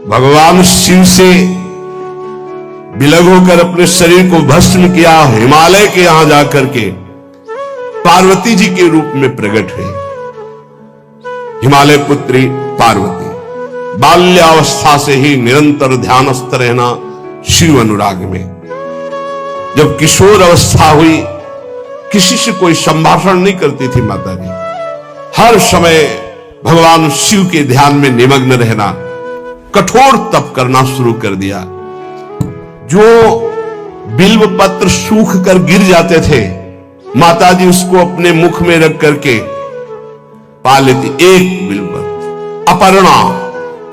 भगवान शिव से विलग होकर अपने शरीर को भस्म किया, हिमालय के यहां जाकर के पार्वती जी के रूप में प्रकट हुए। हिमालय पुत्री पार्वती बाल्यावस्था से ही निरंतर ध्यानस्थ रहना शिव अनुराग में। जब किशोर अवस्था हुई, किसी से कोई संभाषण नहीं करती थी माता जी, हर समय भगवान शिव के ध्यान में निमग्न रहना, कठोर तप करना शुरू कर दिया। जो बिल्व पत्र सूख कर गिर जाते थे, माता जी उसको अपने मुख में रख करके पा लेती। एक बिल्व पत्र, अपर्णा,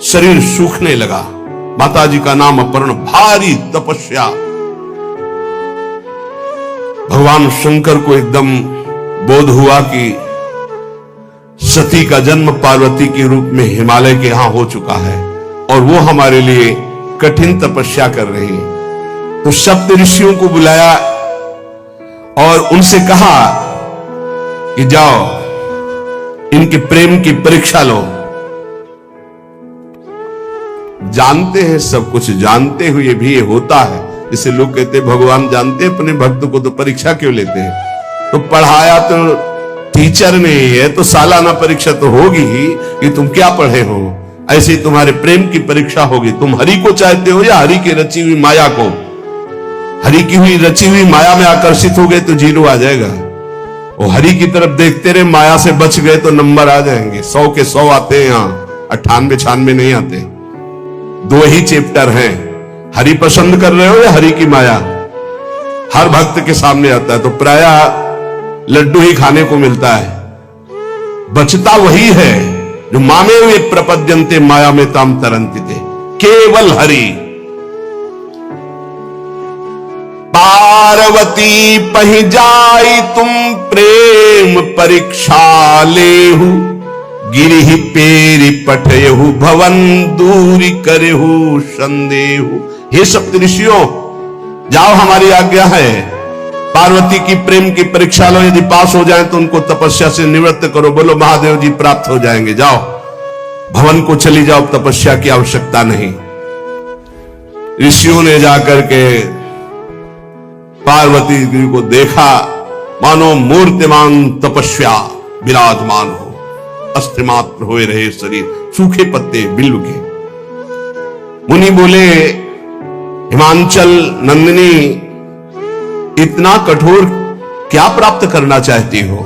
शरीर सूखने लगा। माता जी का नाम अपर्णा। भारी तपस्या। भगवान शंकर को एकदम बोध हुआ कि सती का जन्म पार्वती के रूप में हिमालय के यहां हो चुका है और वो हमारे लिए कठिन तपस्या कर रही है। तो सप्त ऋषियों को बुलाया और उनसे कहा कि जाओ इनके प्रेम की परीक्षा लो। जानते हैं, सब कुछ जानते हुए भी ये होता है। जैसे लोग कहते हैं भगवान जानते हैं अपने भक्त को, तो परीक्षा क्यों लेते हैं? तो पढ़ाया तो टीचर ने है, तो सालाना परीक्षा तो होगी ही कि तुम क्या पढ़े हो। ऐसे ही तुम्हारे प्रेम की परीक्षा होगी। तुम हरि को चाहते हो या हरि की रची हुई माया को? हरि की हुई रची हुई माया में आकर्षित हो गए तो जीरो आ जाएगा। वो हरि की तरफ देखते रहे, माया से बच गए तो नंबर आ जाएंगे। 100 के 100 आते हैं, यहाँ 98-96 नहीं आते। 2 ही चैप्टर हैं, हरि पसंद कर रहे हो या हरि की माया। हर भक्त के सामने आता है तो प्रायः लड्डू ही खाने को मिलता है। बचता वही है जो मामे हुए प्रपद्यन्ते माया में ताम तरंती थे, केवल हरि। पार्वती पहि जाई तुम प्रेम परीक्षा लेहु, गिरिहि पेरि पठयहु भवन दूरी करेहु संदेहु। हे सप्तऋषियों, जाओ, हमारी आज्ञा है, पार्वती की प्रेम की परीक्षा लो। यदि पास हो जाए तो उनको तपस्या से निवृत्त करो। बोलो महादेव जी प्राप्त हो जाएंगे। जाओ भवन को चली जाओ, तपस्या की आवश्यकता नहीं। ऋषियों ने जाकर के पार्वती जी को देखा, मानो मूर्तिमान तपस्या विराजमान हो, अस्थिमात्र हुए रहे शरीर, सूखे पत्ते बिल्व के। मुनि बोले, हिमांचल नंदिनी, इतना कठोर क्या प्राप्त करना चाहती हो?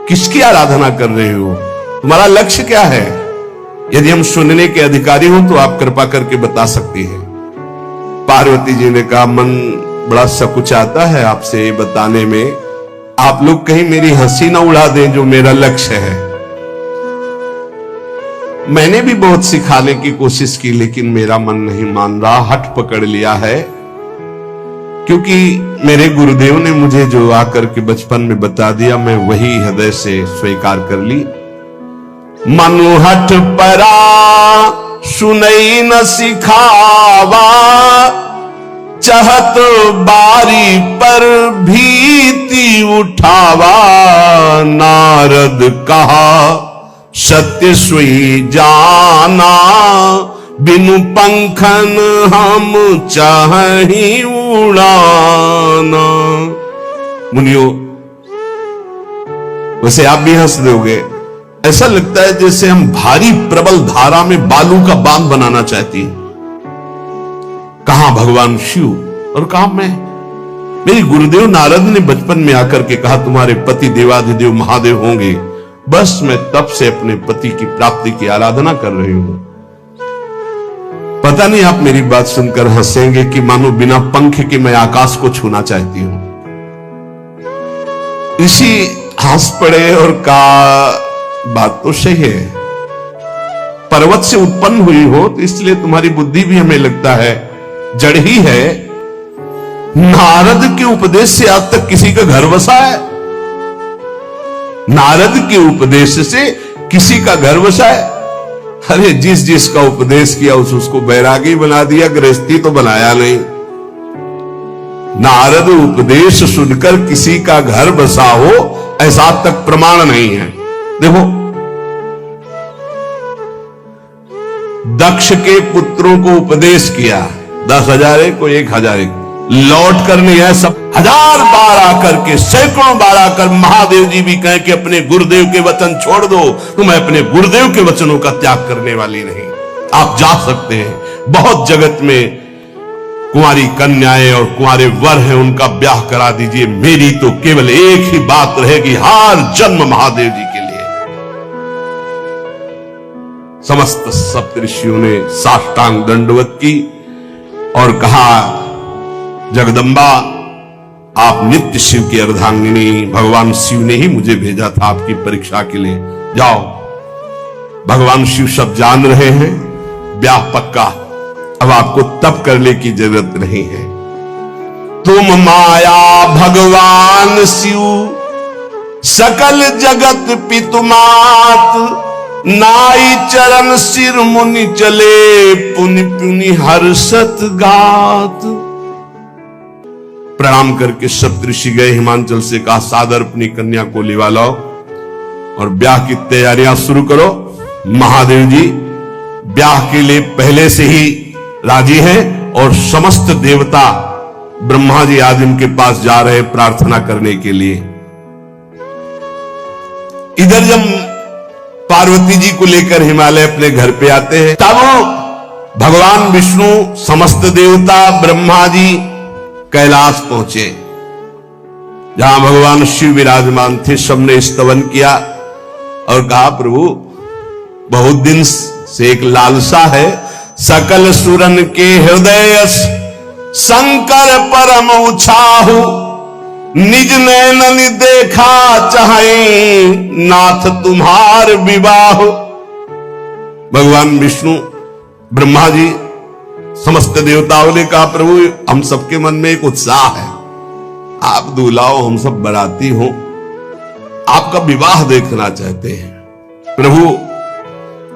किसकी आराधना कर रहे हो? तुम्हारा लक्ष्य क्या है? यदि हम सुनने के अधिकारी हो तो आप कृपा करके बता सकती हैं। पार्वती जी ने कहा, मन बड़ा सकुचाता है आपसे ये बताने में। आप लोग कहीं मेरी हंसी ना उड़ा दें जो मेरा लक्ष्य है। मैंने भी बहुत सिखाने की कोशिश की, लेकिन मेरा मन नहीं मान रहा, हठ पकड़ लिया है। क्योंकि मेरे गुरुदेव ने मुझे जो आकर के बचपन में बता दिया, मैं वही हृदय से स्वीकार कर ली। मनु हठ परा सुनई न सिखावा, चहत बारी पर भीति उठावा। नारद कहा सत्य सोई जाना, बिनु पंखन हम चाहि उड़ाना। मुनियो, वैसे आप भी हंस दोगे। ऐसा लगता है जैसे हम भारी प्रबल धारा में बालू का बांध बनाना चाहती हैं। कहां भगवान शिव और कहां मैं? मेरे गुरुदेव नारद ने बचपन में आकर के कहा, तुम्हारे पति देवाधिदेव महादेव होंगे। बस मैं तब से अपने पति की प्राप्ति की आराधना कर रही हूं। पता नहीं आप मेरी बात सुनकर हंसेंगे कि मानो बिना पंख के मैं आकाश को छूना चाहती हूं। ऋषि हंस पड़े और कहा, बात तो सही है, पर्वत से उत्पन्न हुई हो तो इसलिए तुम्हारी बुद्धि भी हमें लगता है जड़ ही है। नारद के उपदेश से आज तक किसी का घर बसा है? नारद के उपदेश से किसी का घर बसा है? अरे जिस जिसका उपदेश किया उसको बैरागी बना दिया, गृहस्थी तो बनाया नहीं। नारद उपदेश सुनकर किसी का घर बसा हो ऐसा तक प्रमाण नहीं है। देखो, दक्ष के पुत्रों को उपदेश किया, 10,000 को 1,000 लौट कर नहीं है, सब 1000 बार आकर के, सैकड़ों बार आकर महादेव जी भी कहें कि अपने गुरुदेव के वचन छोड़ दो, तो मैं अपने गुरुदेव के वचनों का त्याग करने वाली नहीं। आप जा सकते हैं, बहुत जगत में कुंवारी कन्याएं और कुंवारे वर हैं, उनका ब्याह करा दीजिए। मेरी तो केवल एक ही बात रहेगी, हर जन्म महादेव जी के लिए। समस्त सप्तऋषियों ने साष्टांग दंडवत की और कहा, जगदम्बा आप नित्य शिव की अर्धांगिनी, भगवान शिव ने ही मुझे भेजा था आपकी परीक्षा के लिए। जाओ, भगवान शिव सब जान रहे हैं, ब्याह पक्का, अब आपको तप करने की जरूरत नहीं है। तुम माया भगवान शिव, सकल जगत पितुमात, नाई चरण सिर मुनि चले, पुनि पुनि हर्षत गात। प्रणाम करके सप्तऋषि गए, हिमांचल से कहा, सादर अपनी कन्या को लिवा लाओ और ब्याह की तैयारियां शुरू करो। महादेव जी ब्याह के लिए पहले से ही राजी हैं और समस्त देवता ब्रह्मा जी आदि उनके पास जा रहे प्रार्थना करने के लिए। इधर जब पार्वती जी को लेकर हिमालय अपने घर पे आते हैं, तब भगवान विष्णु, समस्त देवता, ब्रह्मा जी कैलाश पहुंचे, जहां भगवान शिव विराजमान थे। सबने स्तवन किया और कहा, प्रभु बहुत दिन से एक लालसा है, सकल सुरन के हृदय शंकर परम उछाहु, निज नैनन देखा चाहे नाथ तुम्हार विवाह। भगवान विष्णु, ब्रह्मा जी, समस्त देवताओं ने कहा, प्रभु हम सबके मन में एक उत्साह है, आप दूल्हा हो, हम सब बराती हो, आपका विवाह देखना चाहते हैं। प्रभु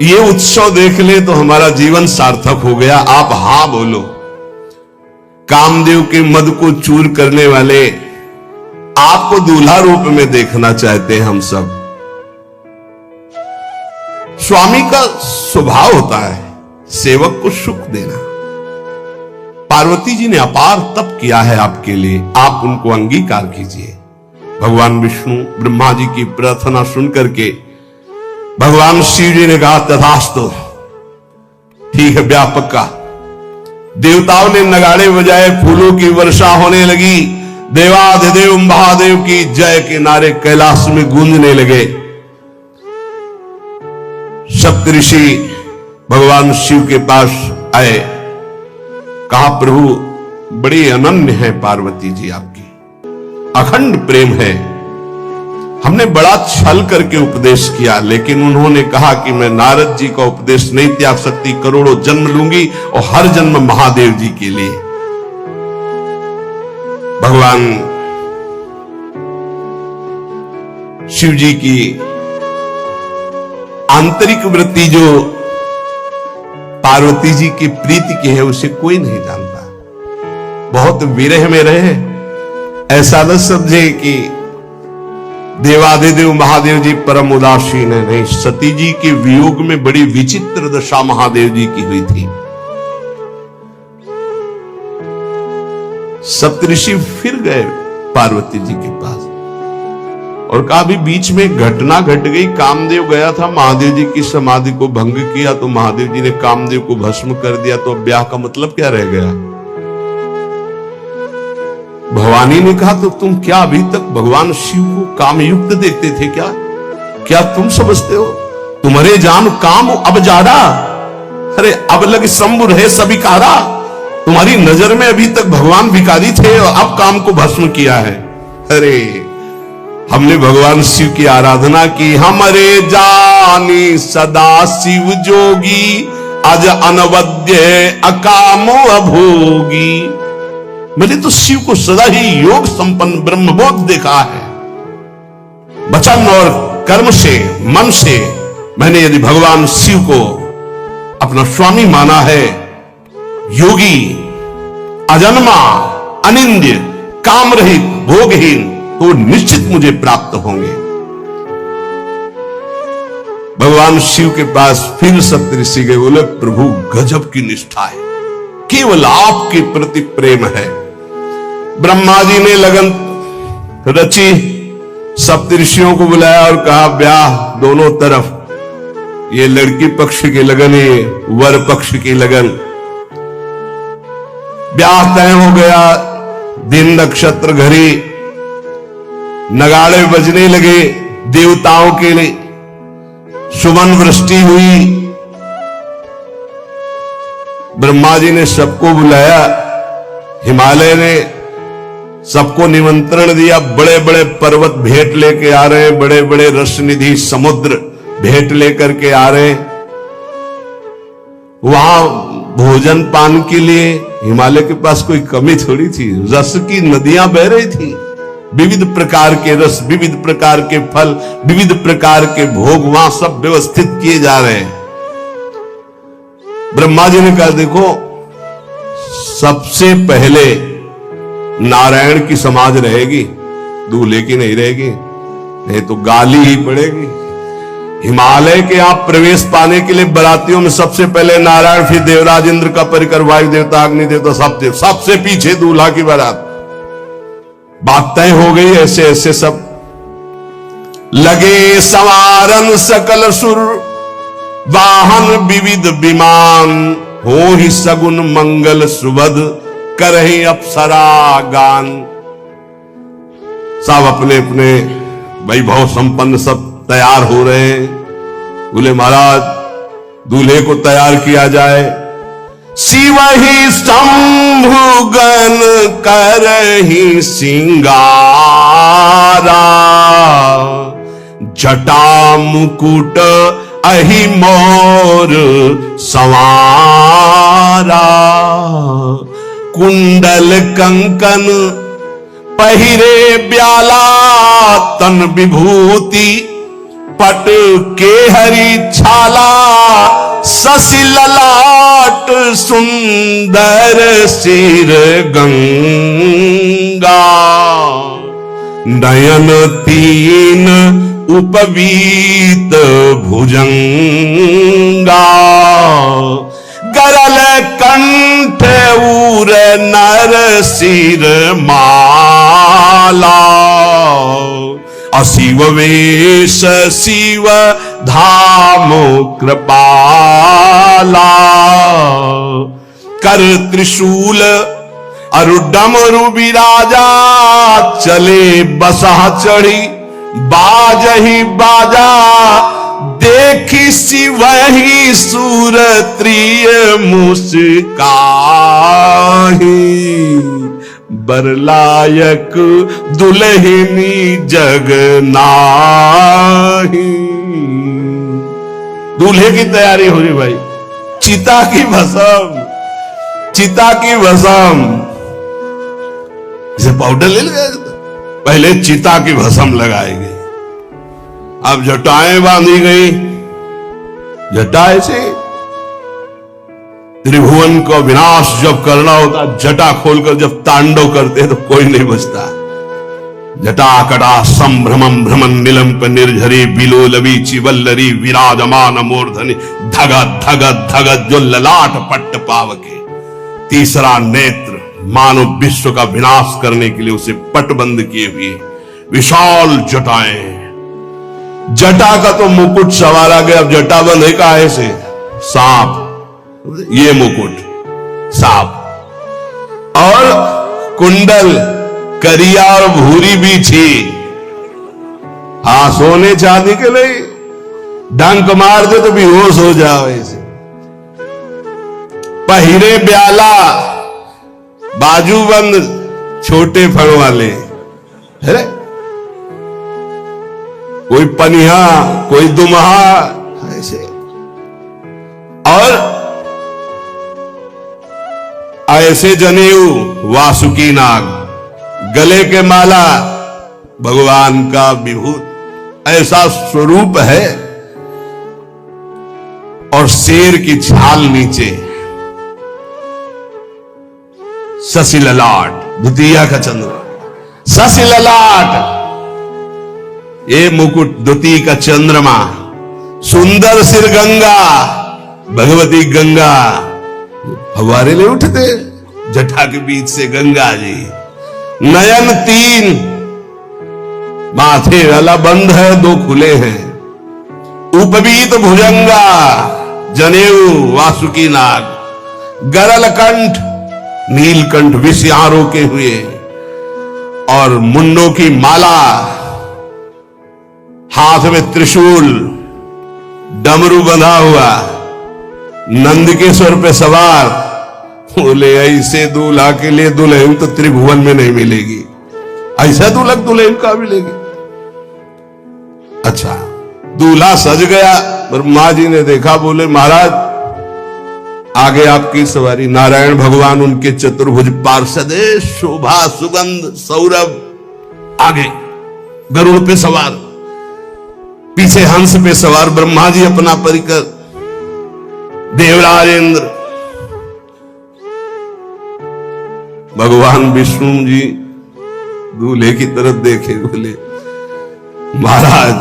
ये उत्सव देख ले तो हमारा जीवन सार्थक हो गया, आप हां बोलो। कामदेव के मद को चूर करने वाले आपको दूल्हा रूप में देखना चाहते हैं हम सब। स्वामी का स्वभाव होता है सेवक को सुख देना। पार्वती जी ने अपार तप किया है आपके लिए, आप उनको अंगीकार कीजिए। भगवान विष्णु, ब्रह्मा जी की प्रार्थना सुन करके भगवान शिव जी ने कहा, तथास्तु, ठीक है, ब्याह पक्का। देवताओं ने नगाड़े बजाए, फूलों की वर्षा होने लगी, देवाधिदेव महादेव की जय के नारे कैलाश में गूंजने लगे। सप्तऋषि भगवान शिव के पास आए, कहा, प्रभु बड़ी अनन्य है पार्वती जी आपकी, अखंड प्रेम है, हमने बड़ा छल करके उपदेश किया, लेकिन उन्होंने कहा कि मैं नारद जी का उपदेश नहीं त्याग सकती, करोड़ों जन्म लूंगी और हर जन्म महादेव जी के लिए। भगवान शिव जी की आंतरिक वृत्ति जो पार्वती जी की प्रीति की है, उसे कोई नहीं जानता। बहुत विरह में रहे, ऐसा न समझे कि देवाधिदेव महादेव जी परम उदासीन है, नहीं, सती जी के वियोग में बड़ी विचित्र दशा महादेव जी की हुई थी। सप्तऋषि फिर गए पार्वती जी के पास और कहा, भी बीच में घटना घट गई, कामदेव गया था महादेव जी की समाधि को भंग किया, तो महादेव जी ने कामदेव को भस्म कर दिया, तो अब ब्याह का मतलब क्या रह गया। भवानी ने कहा, तो तुम क्या अभी तक भगवान शिव को कामयुक्त देखते थे क्या? क्या तुम समझते हो तुम्हारे जान काम अब ज्यादा, अरे अब लग शंभु है सभी कारा। तुम्हारी नजर में अभी तक भगवान भिखारी थे और अब काम को भस्म किया है। अरे हमने भगवान शिव की आराधना की, हमारे जानी सदा शिव जोगी, अज अनवद्य अकामो अभोगी। मैंने तो शिव को सदा ही योग संपन्न ब्रह्मबोध देखा है। वचन और कर्म से, मन से मैंने यदि भगवान शिव को अपना स्वामी माना है, योगी, अजन्मा, अनिंद्य, काम रहित, भोगहीन, तो निश्चित मुझे प्राप्त होंगे। भगवान शिव के पास फिर सप्तऋषि गए, बोले प्रभु गजब की निष्ठा है, केवल आपके प्रति प्रेम है। ब्रह्मा जी ने लगन रची, सप्तऋषियों को बुलाया और कहा ब्याह दोनों तरफ, ये लड़की पक्ष की लगन, ये वर पक्ष की लगन। ब्याह तय हो गया, दिन नक्षत्र घड़ी, नगाड़े बजने लगे, देवताओं के लिए सुमन वृष्टि हुई। ब्रह्मा जी ने सबको बुलाया, हिमालय ने सबको निमंत्रण दिया, बड़े बड़े पर्वत भेंट लेके आ रहे हैं, बड़े बड़े रसनिधि समुद्र भेंट लेकर के आ रहे हैं। वहां भोजन पान के लिए हिमालय के पास कोई कमी थोड़ी थी, रस की नदियां बह रही थी, विविध प्रकार के रस, विविध प्रकार के फल, विविध प्रकार के भोग वहां सब व्यवस्थित किए जा रहे हैं। ब्रह्मा जी ने कहा देखो, सबसे पहले नारायण की समाज रहेगी, दूल्हे की नहीं रहेगी, नहीं तो गाली ही पड़ेगी। हिमालय के यहां प्रवेश पाने के लिए बरातियों में सबसे पहले नारायण, फिर देवराज इंद्र का परिकर, वायु देवता, अग्नि देवता, सबसे पीछे दूल्हा की बारात। बात तय हो गई, ऐसे ऐसे सब लगे सवारन सकल सुर, वाहन विविध विमान, हो ही सगुन मंगल सुबद, करहि अप्सरा गान। सब अपने अपने वैभव संपन्न सब तैयार हो रहे हैं। बोले महाराज दूल्हे को तैयार किया जाए। शिव ही शंभु गण करहि सिंगारा, जटा मुकुट अहि मोर संवारा, कुंडल कंकन पहिरे ब्याला, तन विभूति पट के हरि छाला, शशि ललाट सुंदर सिर गंगा, नयन तीन उपवीत भुजंगा, गरल कंठ उर नर सिर माला, अशिव वेश शिव धाम कृपाला, कर त्रिशूल अरुडमरु विराजा, चले बसह चढ़ी बाजही बाजा, देखी शिवहि सूर त्रिय मुस्काही, बरलायक दुल्हिनी जग नाही। दूल्हे की तैयारी हो रही भाई, चिता की भस्म, चिता की भस्म, इसे पाउडर ले लिया, पहले चिता की भस्म लगाई गई, अब जटाएं बांधी गई, जटाएं से त्रिभुवन को विनाश जब करना होता, जटा खोलकर जब तांडव करते तो कोई नहीं बचता। जटा कटा संभ्रमम भ्रमण निलंप निर्झरी, बिलोलवी चिवल्लरी विराजमान मूर्धनि, धगत धगत धगत जो ललाट पट्ट पावके। तीसरा नेत्र मानव विश्व का विनाश करने के लिए उसे पटबंद किए हुए विशाल जटाएं, जटा का तो मुकुट सवारा गया, अब जटा बंध है काहे से? सांप, ये मुकुट सांप, और कुंडल करिया और भूरी बीछी, हाँ सोने चांदी के लिए डंक मार दे तो बेहोश हो जाओ ऐसे। पहिरे ब्याला, बाजूबंद छोटे फड़ वाले, है कोई पनिहा कोई दुमहा ऐसे, और ऐसे जनेऊ वासुकी नाग, गले के माला भगवान का विभूत, ऐसा स्वरूप है, और शेर की छाल नीचे, शशि ललाट, द्वितीया का चंद्र, शशि ललाट, ये मुकुट द्वितीय का चंद्रमा, सुंदर सिर गंगा, भगवती गंगा फव्वारे ले उठते जटा के बीच से गंगा जी। नयन 3, माथे वाला बंद है, 2 खुले हैं। उपवीत भुजंगा, जनेऊ वासुकी नाग, गरल कंठ, नीलकंठ विष यहां रोके हुए, और मुंडों की माला, हाथ में त्रिशूल, डमरू बंधा हुआ, नंद के स्वर पे सवार। बोले ऐसे दूल्हा के लिए दुल्हन तो त्रिभुवन में नहीं मिलेगी, ऐसा दूल्हा दुल्हन का मिलेगी। अच्छा, दूल्हा सज गया, ब्रह्मा जी ने देखा, बोले महाराज आगे आपकी सवारी। नारायण भगवान उनके चतुर्भुज पार्षद, शोभा सुगंध सौरभ, आगे गरुड़ पे सवार, पीछे हंस पे सवार ब्रह्मा जी अपना परिकर, देवराज इंद्र, भगवान विष्णु जी दूल्हे की तरफ देखे, बोले महाराज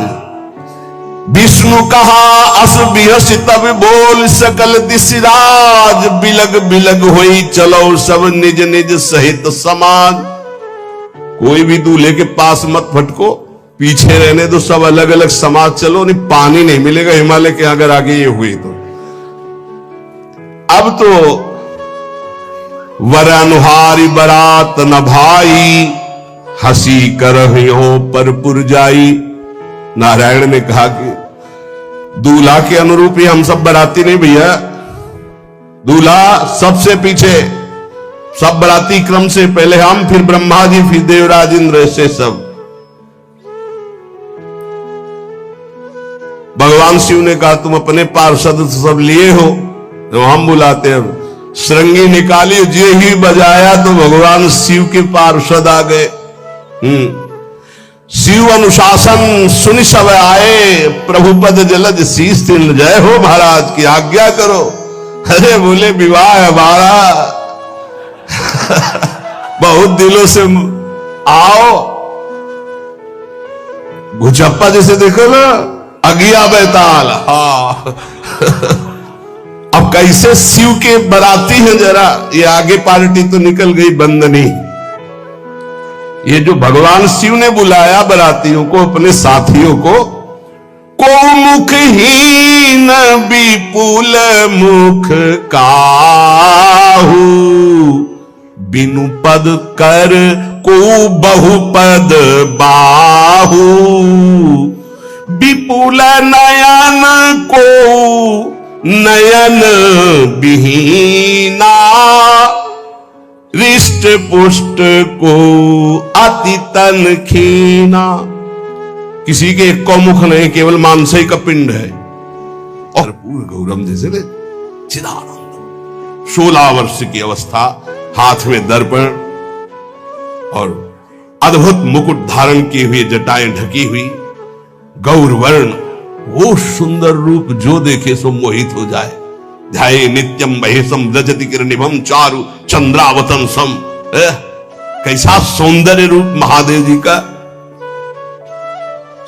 विष्णु कहा अस बिहस तब बोल सकल दिशराज, बिलग बिलग होई चलो सब निज निज सहित समाज। कोई भी दूल्हे के पास मत फटको, पीछे रहने दो, सब अलग अलग समाज चलो, नहीं पानी नहीं मिलेगा हिमालय के अगर आगे ये हुई तो। अब तो वर अनुहारी बरात न भाई, हंसी करहियो पर पुरजाई। नारायण ने कहा कि दूल्हा के अनुरूप ही हम सब बराती नहीं भैया, दूल्हा सबसे पीछे, सब बराती क्रम से पहले हम, फिर ब्रह्मा जी, फिर देवराज इंद्र, ऐसे सब। भगवान शिव ने कहा तुम अपने पार्षद सब लिए हो, तो हम बुलाते हैं। श्रृंगी निकाली, जे ही बजाया तो भगवान शिव के पार्षद आ गए। शिव अनुशासन सुनि सब आए, प्रभुपद जलज शीस तिल, जय हो महाराज की आज्ञा करो। अरे बोले विवाह है हमारा बहुत दिलों से आओ। भुचप्पा जैसे देखो ना, अगिया बैताल। हाँ अब कैसे शिव के बराती हैं, जरा ये आगे पार्टी तो निकल गई बंदनी। ये जो भगवान शिव ने बुलाया बरातियों को, अपने साथियों को, मुखहीन विपुल मुख काहू, बिनु पद कर को बहुपद बाहू, विपुल नयन को नयन विहीना, रिष्ट पुष्ट को अति तन खीना। किसी के एक को मुख नहीं, केवल मांस ही का पिंड है, और पूर्ण गौरम जैसे चिदानंद। 16 वर्ष की अवस्था, हाथ में दर्पण और अद्भुत मुकुट धारण किए हुए, जटाएं ढकी हुई, गौरवर्ण, वो सुंदर रूप जो देखे सो मोहित हो जाए। ध्याये नित्यम महेशम रजति किरणिभम चारु चंद्रावतंसम। कैसा सौंदर्य रूप महादेव जी का।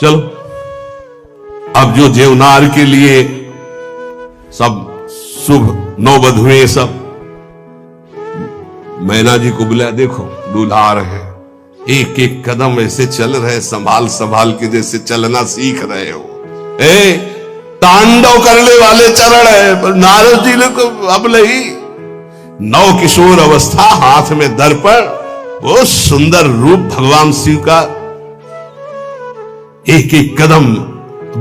चलो अब जो जेवनार के लिए सब शुभ नौवधुएं सब मैना जी को बुलाया, देखो दूल्हा आ रहे हैं, एक एक कदम ऐसे चल रहे, संभाल संभाल के जैसे चलना सीख रहे हो। तांडव करने वाले चरण है, पर नारद जी ने तो अब नहीं, नव किशोर अवस्था, हाथ में दर्पण, वो सुंदर रूप भगवान शिव का, एक एक कदम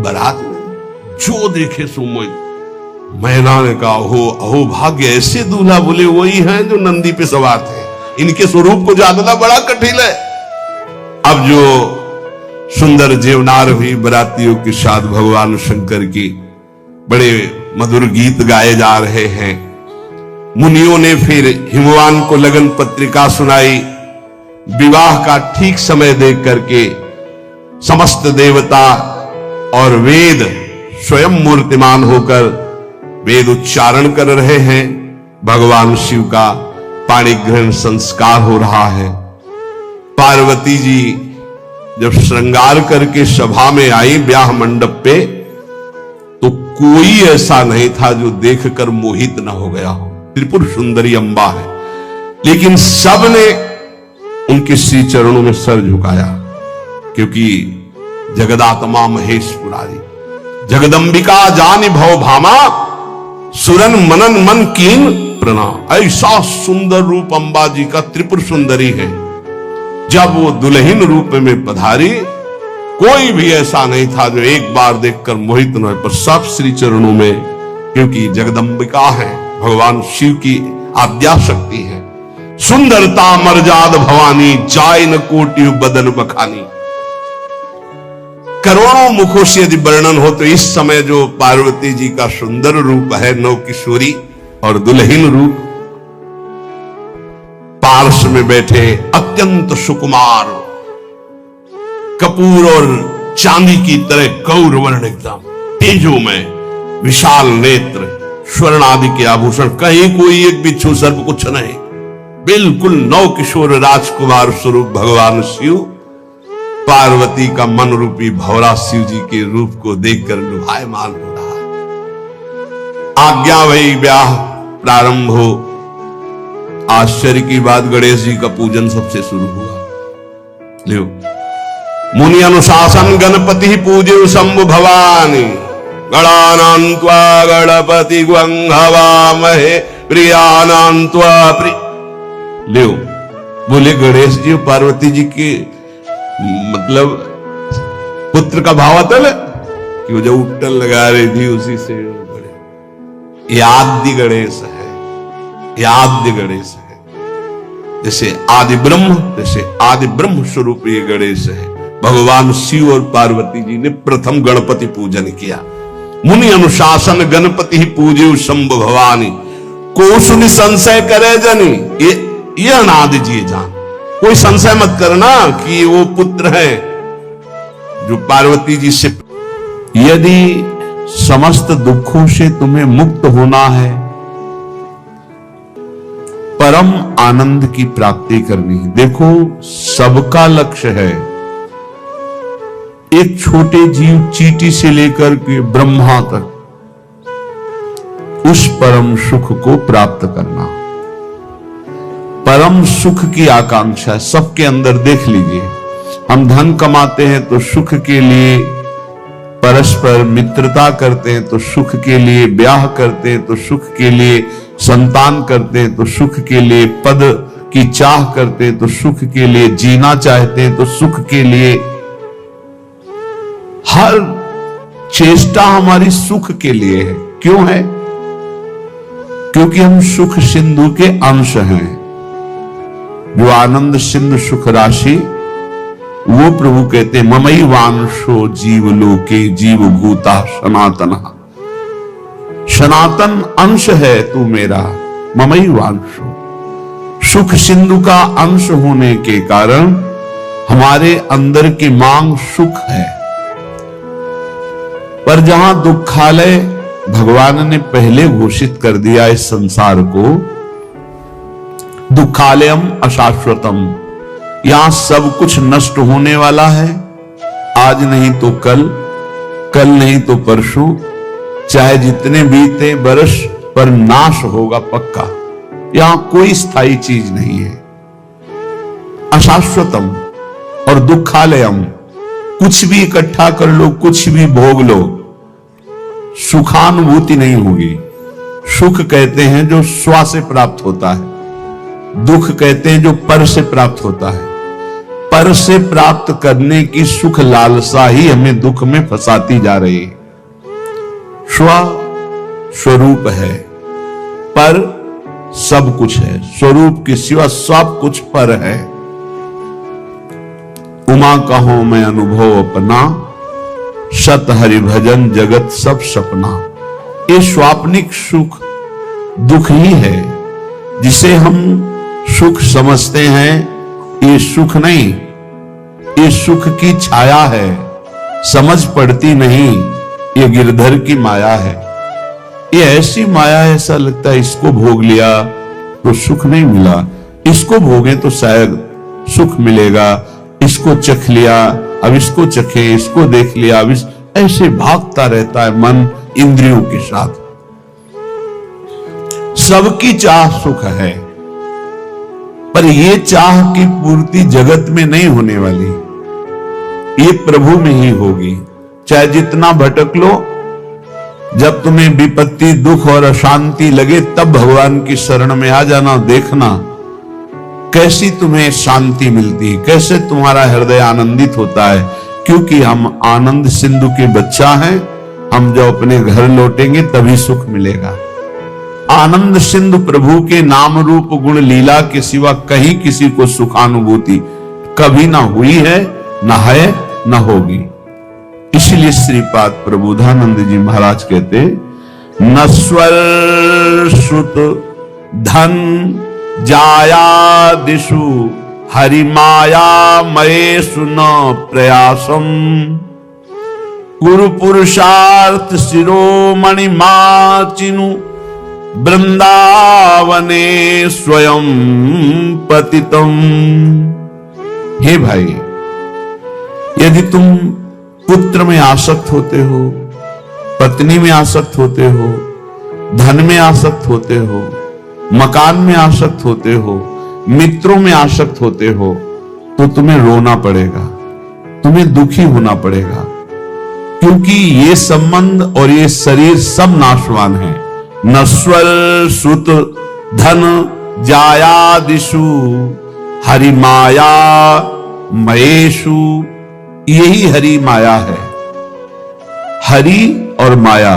बारात में जो देखे सो मोहित। मैना ने कहा हो अहो भाग्य, ऐसे दूल्हा बोले वही हैं जो नंदी पे सवार थे, इनके स्वरूप को जानना बड़ा कठिन है। अब जो सुंदर जेवनार हुई बरातियों के साथ भगवान शंकर की बड़े मधुर गीत गाए जा रहे हैं। मुनियों ने फिर हिमवान को लगन पत्रिका सुनाई। विवाह का ठीक समय देख करके समस्त देवता और वेद स्वयं मूर्तिमान होकर वेद उच्चारण कर रहे हैं। भगवान शिव का पाणी ग्रहण संस्कार हो रहा है। पार्वती जी जब श्रृंगार करके सभा में आई ब्याह मंडप पे, तो कोई ऐसा नहीं था जो देखकर मोहित न हो गया हो। त्रिपुर सुंदरी अम्बा है, लेकिन सबने उनके श्री चरणों में सर झुकाया, क्योंकि जगदात्मा महेश पुरारी, जगदंबिका जानि भव भामा, सुरन मनन मन कीन प्रणाम। ऐसा सुंदर रूप अंबा जी का त्रिपुर सुंदरी है। जब वो दुल्हन रूप में पधारी, कोई भी ऐसा नहीं था जो एक बार देखकर मोहित न हो, पर सब श्री चरणों में, क्योंकि जगदंबिका है, भगवान शिव की आद्या शक्ति है। सुंदरता मर्जाद भवानी, जाय न कोटि बदन बखानी। करोड़ों मुखों से यदि वर्णन हो तो इस समय जो पार्वती जी का सुंदर रूप है, नव किशोरी और दुल्हन रूप, पार्श्व में बैठे अत्यंत सुकुमार, कपूर और चांदी की तरह गौर वर्ण, एकदम तेजो में, विशाल नेत्र, स्वर्ण आदि के आभूषण, कहीं कोई एक बिच्छू सर्प कुछ नहीं, बिल्कुल नव किशोर राजकुमार स्वरूप भगवान शिव पार्वती का मन रूपी भौरा शिव जी के रूप को देखकर लुभायमान हो रहा है। आज्ञा भई ब्याह प्रारंभ हो। आश्चर्य की बात, गणेश जी का पूजन सबसे शुरू हुआ। लियो, मुनि अनुशासन गणपति पूजे शंभु भवानी, गणानां त्वा गणपति ग्वंहवामहे प्रियानां त्वा प्रिय। लियो, बोले गणेश जी पार्वती जी के मतलब पुत्र का भावातल है कि वो जो उट्टन लगा रही थी उसी से बड़े। आदि गणेश है, आद्य गणेश है, जैसे आदि ब्रह्म, जैसे आदि ब्रह्म स्वरूप ये गणेश है। भगवान शिव और पार्वती जी ने प्रथम गणपति पूजन किया। मुनि अनुशासन गणपति पूजे शंभु भवानी, को सुनि संशय करे जनी, ये अनादि जी जान। कोई संशय मत करना कि वो पुत्र है जो पार्वती जी से। यदि समस्त दुखों से तुम्हें मुक्त होना है, परम आनंद की प्राप्ति करनी है, देखो सबका लक्ष्य है एक छोटे जीव चींटी से लेकर के ब्रह्मा तक उस परम सुख को प्राप्त करना। परम सुख की आकांक्षा सबके अंदर। देख लीजिए, हम धन कमाते हैं तो सुख के लिए, परस्पर मित्रता करते हैं तो सुख के लिए, ब्याह करते हैं तो सुख के लिए, संतान करते हैं तो सुख के लिए, पद की चाह करते हैं तो सुख के लिए, जीना चाहते हैं तो सुख के लिए। हर चेष्टा हमारी सुख के लिए है। क्यों है? क्योंकि हम सुख सिंधु के अंश हैं। जो आनंद सिंधु सुख राशि, वो प्रभु कहते हैं ममई वांशो जीव लोके जीव भूता सनातन। सनातन अंश है तू मेरा, ममई वांशो। सुख सिंधु का अंश होने के कारण हमारे अंदर की मांग सुख है। पर जहां दुखालय भगवान ने पहले घोषित कर दिया इस संसार को, दुखालयम अशाश्वतम, यहां सब कुछ नष्ट होने वाला है। आज नहीं तो कल, कल नहीं तो परसों, चाहे जितने बीते बरस, पर नाश होगा पक्का। यहां कोई स्थायी चीज नहीं है। अशाश्वतम और दुखालयम, कुछ भी इकट्ठा कर लो, कुछ भी भोग लो, सुखानुभूति नहीं होगी। सुख कहते हैं जो स्व से प्राप्त होता है, दुख कहते हैं जो पर से प्राप्त होता है। पर से प्राप्त करने की सुख लालसा ही हमें दुख में फंसाती जा रही है। स्व स्वरूप है, पर सब कुछ है। स्वरूप के सिवा सब कुछ पर है। उमा कहो मैं अनुभव अपना, सत हरि भजन जगत सब सपना। ये स्वाप्निक सुख दुख ही है, जिसे हम सुख समझते हैं। ये सुख नहीं, ये सुख की छाया है, समझ पड़ती नहीं। ये गिरधर की माया है। ये ऐसी माया है, ऐसा लगता है इसको भोग लिया तो सुख नहीं मिला, इसको भोगे तो शायद सुख मिलेगा, इसको चख लिया अब इसको चखे, इसको देख लिया अब ऐसे भागता रहता है मन इंद्रियों के साथ। सबकी चाह सुख है, पर यह चाह की पूर्ति जगत में नहीं होने वाली, ये प्रभु में ही होगी। चाहे जितना भटक लो, जब तुम्हें विपत्ति, दुख और अशांति लगे तब भगवान की शरण में आ जाना। देखना कैसी तुम्हें शांति मिलती, कैसे तुम्हारा हृदय आनंदित होता है, क्योंकि हम आनंद सिंधु के बच्चा हैं। हम जब अपने घर लौटेंगे तभी सुख मिलेगा। आनंद सिंधु प्रभु के नाम रूप गुण लीला के सिवा कहीं किसी को सुखानुभूति कभी ना हुई है, ना है, ना होगी। इसलिए श्रीपाद प्रबोधानंद जी महाराज कहते, नश्वर श्रुत धन जाया दिशु हरि माया मयेषु न प्रयासम गुरु पुरुषार्थ शिरोमणि माचिनु वृंदावने स्वयं पतितम। हे भाई, यदि तुम पुत्र में आसक्त होते हो, पत्नी में आसक्त होते हो, धन में आसक्त होते हो, मकान में आसक्त होते हो, मित्रों में आसक्त होते हो, तो तुम्हें रोना पड़ेगा, तुम्हें दुखी होना पड़ेगा, क्योंकि ये संबंध और ये शरीर सब नाशवान है। नश्वर सुत धन जायादिषु हरि माया मयेषु, यही हरि माया है। हरि और माया,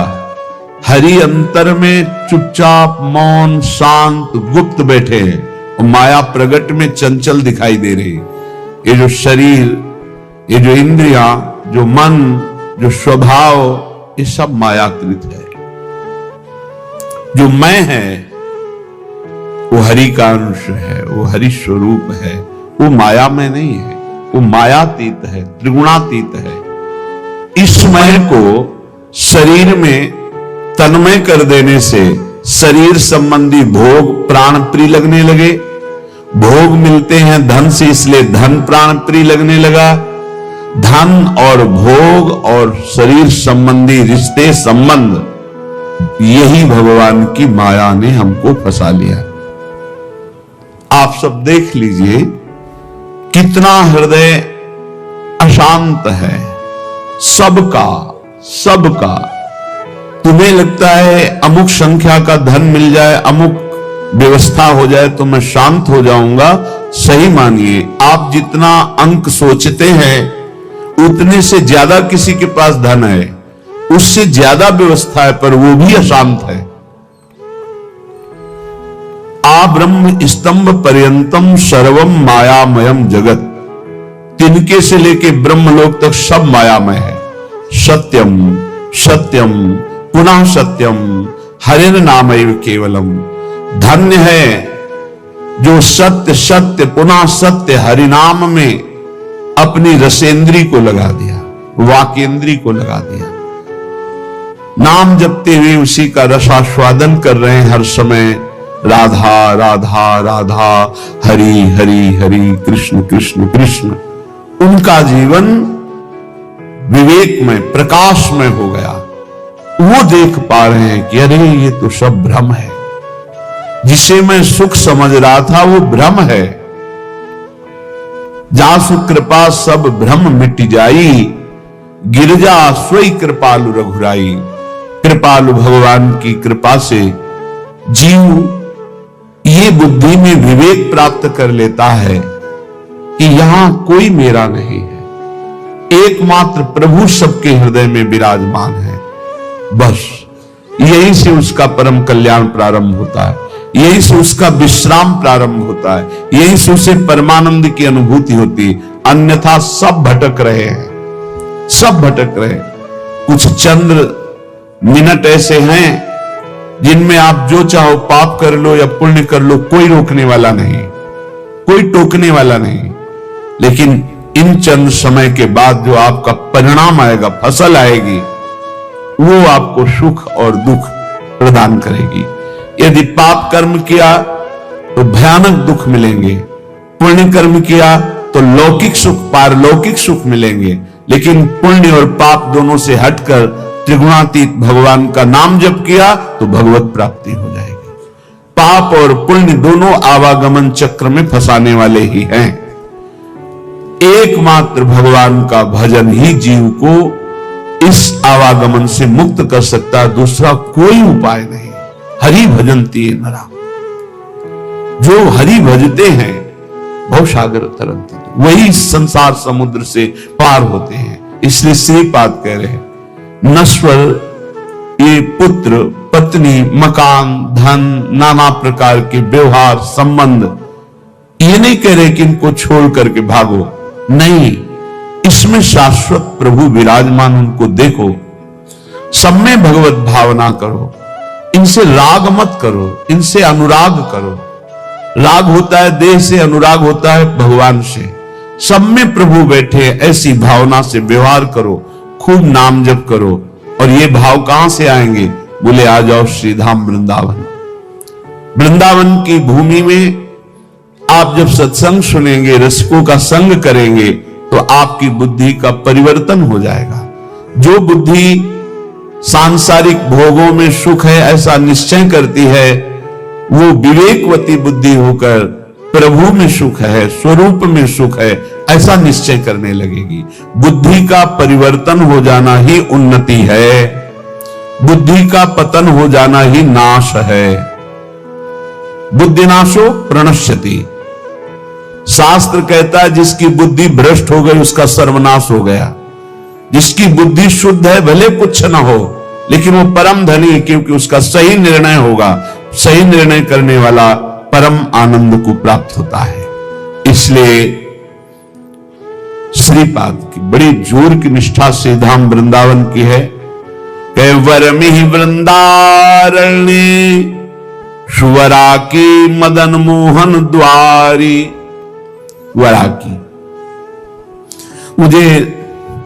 हरि अंतर में चुपचाप मौन शांत गुप्त बैठे हैं, और माया प्रगट में चंचल दिखाई दे रही। ये जो शरीर, ये जो इंद्रियां, जो मन, जो स्वभाव, ये सब मायाकृत है। जो मैं है वो हरि का अंश है, वो हरि स्वरूप है, वो माया में नहीं है, वो मायातीत है, त्रिगुणातीत है। इस मैं को शरीर में तन्मय कर देने से शरीर संबंधी भोग प्राण प्रिय लगने लगे। भोग मिलते हैं धन से, इसलिए धन प्राण प्रिय लगने लगा। धन और भोग और शरीर संबंधी रिश्ते संबंध, यही भगवान की माया ने हमको फंसा लिया। आप सब देख लीजिए कितना हृदय अशांत है, सबका सबका। तुम्हें लगता है अमुक संख्या का धन मिल जाए, अमुक व्यवस्था हो जाए तो मैं शांत हो जाऊंगा। सही मानिए, आप जितना अंक सोचते हैं उतने से ज्यादा किसी के पास धन है, उससे ज्यादा व्यवस्था है, पर वो भी अशांत है। आ ब्रह्म स्तंभ पर्यंतम सर्वम मायामयम जगत, तिनके से लेके ब्रह्मलोक तक सब मायामय है। सत्यम सत्यम पुनः सत्यम हरिन नामैव केवलम। धन्य है जो सत्य सत्य पुनः सत्य हरिनाम में अपनी रसेंद्री को लगा दिया, वाकेंद्री को लगा दिया। नाम जपते हुए उसी का रसास्वादन कर रहे हैं हर समय। राधा राधा राधा, हरि हरि हरि, कृष्ण कृष्ण कृष्ण। उनका जीवन विवेक में प्रकाश में हो गया। वो देख पा रहे हैं कि अरे ये तो सब भ्रम है, जिसे मैं सुख समझ रहा था वो भ्रम है। जासु कृपा सब भ्रम मिट जाई, गिरजा सोई कृपालु रघुराई। कृपालु भगवान की कृपा से जीव ये बुद्धि में विवेक प्राप्त कर लेता है कि यहां कोई मेरा नहीं है, एकमात्र प्रभु सबके हृदय में विराजमान है। बस यही से उसका परम कल्याण प्रारंभ होता है, यही से उसका विश्राम प्रारंभ होता है, यही से उसे परमानंद की अनुभूति होती है। अन्यथा सब भटक रहे हैं, सब भटक रहे हैं। कुछ चंद्र मिनट ऐसे हैं जिनमें आप जो चाहो पाप कर लो या पुण्य कर लो, कोई रोकने वाला नहीं, कोई टोकने वाला नहीं। लेकिन इन चंद समय के बाद जो आपका परिणाम आएगा, फसल आएगी, वो आपको सुख और दुख प्रदान करेगी। यदि पाप कर्म किया तो भयानक दुख मिलेंगे, पुण्य कर्म किया तो लौकिक सुख पारलौकिक सुख मिलेंगे। लेकिन पुण्य और पाप दोनों से हटकर त्रिगुणातीत भगवान का नाम जप किया तो भगवत प्राप्ति हो जाएगी। पाप और पुण्य दोनों आवागमन चक्र में फंसाने वाले ही हैं। एकमात्र भगवान का भजन ही जीव को इस आवागमन से मुक्त कर सकता है, दूसरा कोई उपाय नहीं। हरि भजन्ति नरा, जो हरि भजते हैं भवसागर तरंति, वही संसार समुद्र से पार होते हैं। इसलिए श्रीपाद कह रहे हैं नश्वर ये पुत्र पत्नी मकान धन नाना प्रकार के व्यवहार संबंध, ये नहीं कह रहे कि इनको छोड़ करके भागो, नहीं, इसमें शाश्वत प्रभु विराजमान, उनको देखो, सब में भगवत भावना करो, इनसे राग मत करो, इनसे अनुराग करो। राग होता है देह से, अनुराग होता है भगवान से। सब में प्रभु बैठे, ऐसी भावना से व्यवहार करो, खूब नाम जप करो। और ये भाव कहां से आएंगे? बोले आ जाओ श्रीधाम वृंदावन। वृंदावन की भूमि में आप जब सत्संग सुनेंगे, रसिकों का संग करेंगे, तो आपकी बुद्धि का परिवर्तन हो जाएगा। जो बुद्धि सांसारिक भोगों में सुख है ऐसा निश्चय करती है, वो विवेकवती बुद्धि होकर प्रभु में सुख है, स्वरूप में सुख है, ऐसा निश्चय करने लगेगी। बुद्धि का परिवर्तन हो जाना ही उन्नति है, बुद्धि का पतन हो जाना ही नाश है। बुद्धिनाशो प्रणश्यति, शास्त्र कहता है जिसकी बुद्धि भ्रष्ट हो गई उसका सर्वनाश हो गया। जिसकी बुद्धि शुद्ध है भले कुछ ना हो, लेकिन वो परम धनी, क्योंकि उसका सही निर्णय होगा। सही निर्णय करने वाला परम आनंद को प्राप्त होता है। इसलिए श्रीपाद की बड़ी जोर की निष्ठा से धाम वृंदावन की है। वरमिहि वृंदारण्य सुवरा की मदन मोहन द्वारी। वरा की मुझे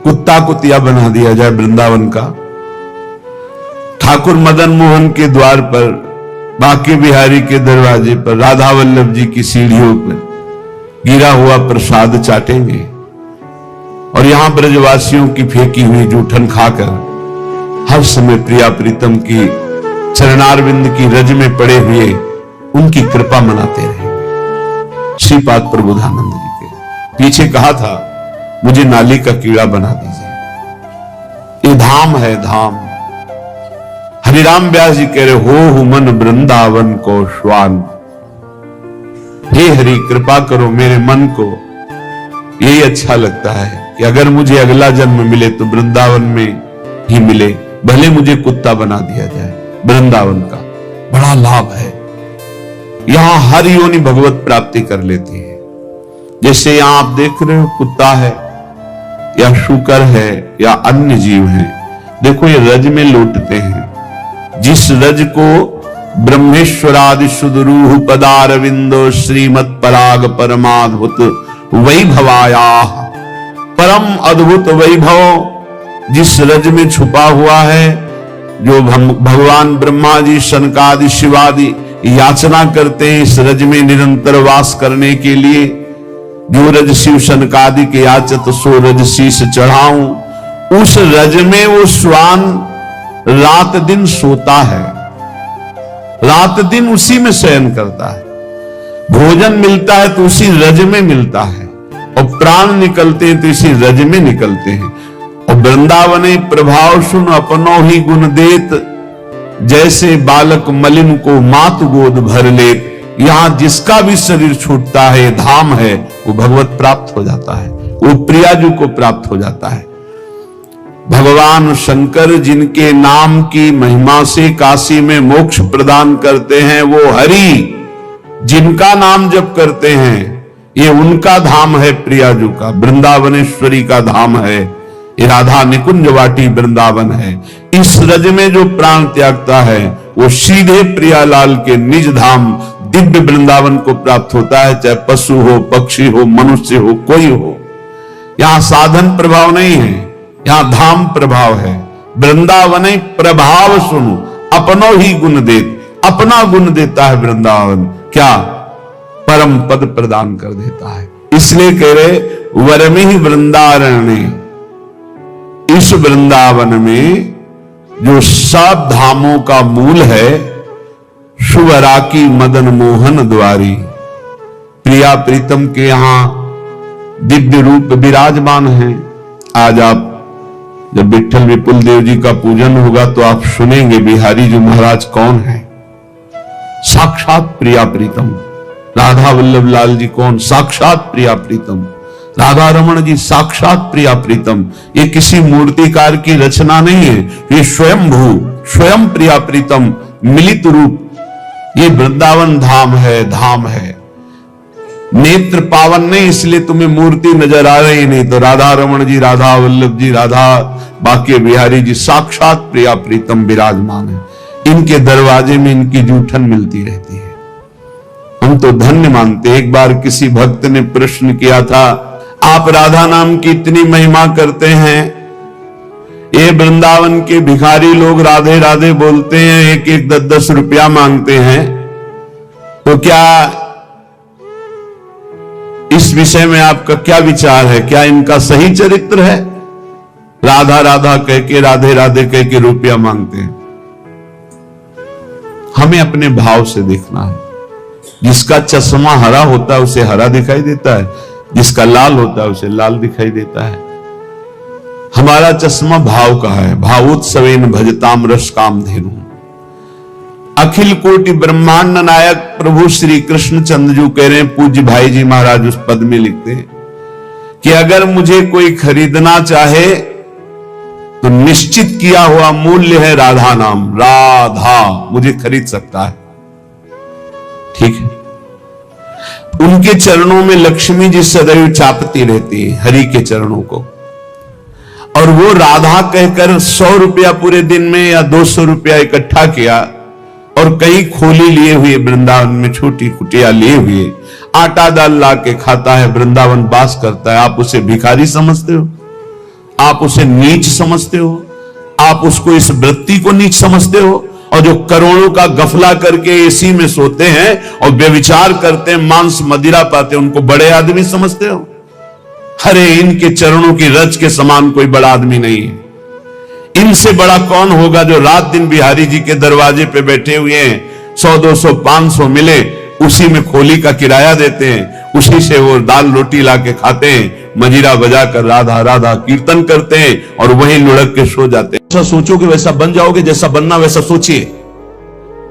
कुत्ता कुतिया बना दिया जाए वृंदावन का। ठाकुर मदन मोहन के द्वार पर, बांके बिहारी के दरवाजे पर, राधा वल्लभ जी की सीढ़ियों पर गिरा हुआ प्रसाद चाटेंगे और यहां ब्रजवासियों की फेंकी हुई जूठन खाकर हर समय प्रिया प्रीतम की चरणारविंद की रज में पड़े हुए उनकी कृपा मनाते रहेंगे। श्रीपाद प्रबोधानंद जी के पीछे कहा था मुझे नाली का कीड़ा बना दीजिए। ये धाम है धाम। हरिराम व्यास जी कह रहे हो मन वृंदावन को श्वान। हे हरि कृपा करो मेरे मन को, यही अच्छा लगता है कि अगर मुझे अगला जन्म मिले तो वृंदावन में ही मिले, भले मुझे कुत्ता बना दिया जाए। वृंदावन का बड़ा लाभ है, यहां हर योनि भगवत प्राप्ति कर लेती है। जैसे यहां आप देख रहे हो कुत्ता है या शुकर है या अन्य जीव हैं, देखो ये रज में लौटते हैं। जिस रज को ब्रह्मेश्वरादि सुदरूह पदारविंदो श्रीमत् पराग परमाद्भुत वैभवाया, परम अद्भुत वैभव जिस रज में छुपा हुआ है, जो भगवान ब्रह्मा जी शनकादि शिवादि याचना करते हैं इस रज में निरंतर वास करने के लिए। जो रज शिव शनकादि के याचत सो रज शीस चढ़ाऊं, उस रज में वो श्वान रात दिन सोता है, रात दिन उसी में शयन करता है। भोजन मिलता है तो उसी रज में मिलता है, और प्राण निकलते हैं तो इसी रज में निकलते हैं। और वृंदावने प्रभाव सुन अपनो ही गुण देत, जैसे बालक मलिन को मात गोद भर लेत। यहां जिसका भी शरीर छूटता है, धाम है, वो भगवत प्राप्त हो जाता है, वो प्रियाजू को प्राप्त हो जाता है। भगवान शंकर जिनके नाम की महिमा से काशी में मोक्ष प्रदान करते हैं, वो हरि जिनका नाम जप करते हैं, ये उनका धाम है प्रियाजू का, वृंदावनेश्वरी का धाम है। ये राधा निकुंज वाटी वृंदावन है। इस रज में जो प्राण त्यागता है वो सीधे प्रियालाल के निज धाम दिव्य वृंदावन को प्राप्त होता है, चाहे पशु हो, पक्षी हो, मनुष्य हो, कोई हो। यहां साधन प्रभाव नहीं है, यहां धाम प्रभाव है। वृंदावन प्रभाव सुनो अपनो ही गुण देत, अपना गुण देता है वृंदावन। क्या? परम पद प्रदान कर देता है। इसलिए कह रहे वरमिहि वृंदारण्य, इस वृंदावन में जो सब धामों का मूल है, शुभरा की मदन मोहन द्वारी। प्रिया प्रीतम के यहां दिव्य रूप विराजमान है। आज आप जब विठ्ठल विपुल देव जी का पूजन होगा तो आप सुनेंगे बिहारी जी महाराज कौन है। साक्षात प्रिया प्रीतम। राधा वल्लभ लाल जी कौन? साक्षात प्रिया प्रीतम। राधा रमण जी साक्षात प्रिया प्रीतम। ये किसी मूर्तिकार की रचना नहीं है, ये स्वयं भू, स्वयं प्रिया प्रीतम मिलित रूप। ये वृंदावन धाम है। नेत्र पावन नहीं इसलिए तुम्हें मूर्ति नजर आ रही नहीं, तो राधा रमण जी, राधा वल्लभ जी, राधा बाके बिहारी जी साक्षात प्रिया प्रीतम विराजमान है। इनके दरवाजे में इनकी जूठन मिलती रहती है। हम तो धन्य मानते। एक बार किसी भक्त ने प्रश्न किया था, आप राधा नाम की इतनी महिमा करते हैं, ये वृंदावन के भिखारी लोग राधे राधे बोलते हैं, एक एक 10-10 रुपया मांगते हैं, तो क्या इस विषय में आपका क्या विचार है? क्या इनका सही चरित्र है? राधा राधा कह के, राधे राधे कह के रुपया मांगते हैं। हमें अपने भाव से देखना है। जिसका चश्मा हरा होता है उसे हरा दिखाई देता है, जिसका लाल होता है उसे लाल दिखाई देता है। हमारा चश्मा भाव का है। भावोत्सवेन भजताम रस काम धेनु। अखिल कोटि ब्रह्मांड नायक प्रभु श्री कृष्ण चंद्र जी कह रहे हैं, पूज्य भाई जी महाराज उस पद में लिखते हैं कि अगर मुझे कोई खरीदना चाहे तो निश्चित किया हुआ मूल्य है राधा नाम। राधा मुझे खरीद सकता है, ठीक है। उनके चरणों में लक्ष्मी जी सदैव चापती रहती है, हरि के चरणों को। और वो राधा कहकर 100 रुपया पूरे दिन में या 200 रुपया इकट्ठा किया और कई खोली लिए हुए, वृंदावन में छोटी कुटिया लिए हुए, आटा दाल ला के खाता है, वृंदावन वास करता है। आप उसे भिखारी समझते हो? आप उसे नीच समझते हो? आप उसको, इस वृत्ति को नीच समझते हो? और जो करोड़ों का गफला करके एसी में सोते हैं और व्यभिचार करते हैं, मांस मदिरा पाते हैं, उनको बड़े आदमी समझते हो? अरे इनके चरणों की रज के समान कोई बड़ा आदमी नहीं है। इनसे बड़ा कौन होगा जो रात दिन बिहारी जी के दरवाजे पे बैठे हुए हैं, 100, 200, 500 मिले उसी में खोली का किराया देते हैं, उसी से वो दाल रोटी ला के खाते हैं, मजीरा बजाकर राधा राधा कीर्तन करते हैं और वहीं लुढ़क के सो जाते हैं। ऐसा सोचोगे वैसा बन जाओगे, जैसा बनना वैसा सोचिए।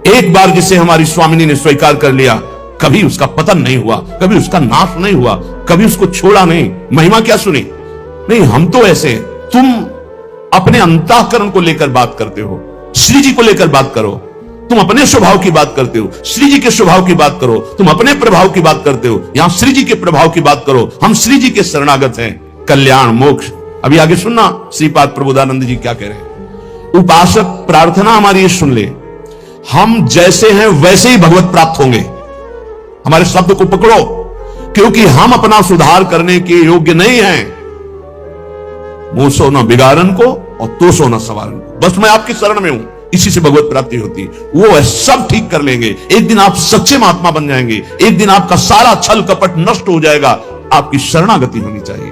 एक बार जिसे हमारी स्वामिनी ने स्वीकार कर लिया, कभी उसका पतन नहीं हुआ, कभी उसका नाश नहीं हुआ, कभी उसको छोड़ा नहीं। महिमा क्या सुनी? नहीं, हम तो ऐसे। तुम अपने अंतःकरण को लेकर बात करते हो, श्री जी को लेकर बात करो। तुम अपने स्वभाव की बात करते हो, श्री जी के स्वभाव की बात करो। तुम अपने प्रभाव की बात करते हो, यहां श्री जी के प्रभाव की बात करो। हम श्री जी के शरणागत हैं, कल्याण मोक्ष। अभी आगे सुनना श्रीपाद प्रबोधानंद जी क्या कह रहे हैं। उपासक प्रार्थना हमारी सुन ले, हम जैसे हैं वैसे ही भगवत प्राप्त होंगे। हमारे शब्द को पकड़ो, क्योंकि हम अपना सुधार करने के योग्य नहीं हैं। मुंह सो न बिगाड़न को और तो सो न सवारन को। बस मैं आपकी शरण में हूं, इसी से भगवत प्राप्ति होती है। वो है सब ठीक कर लेंगे। एक दिन आप सच्चे महात्मा बन जाएंगे, एक दिन आपका सारा छल कपट नष्ट हो जाएगा। आपकी शरणागति होनी चाहिए।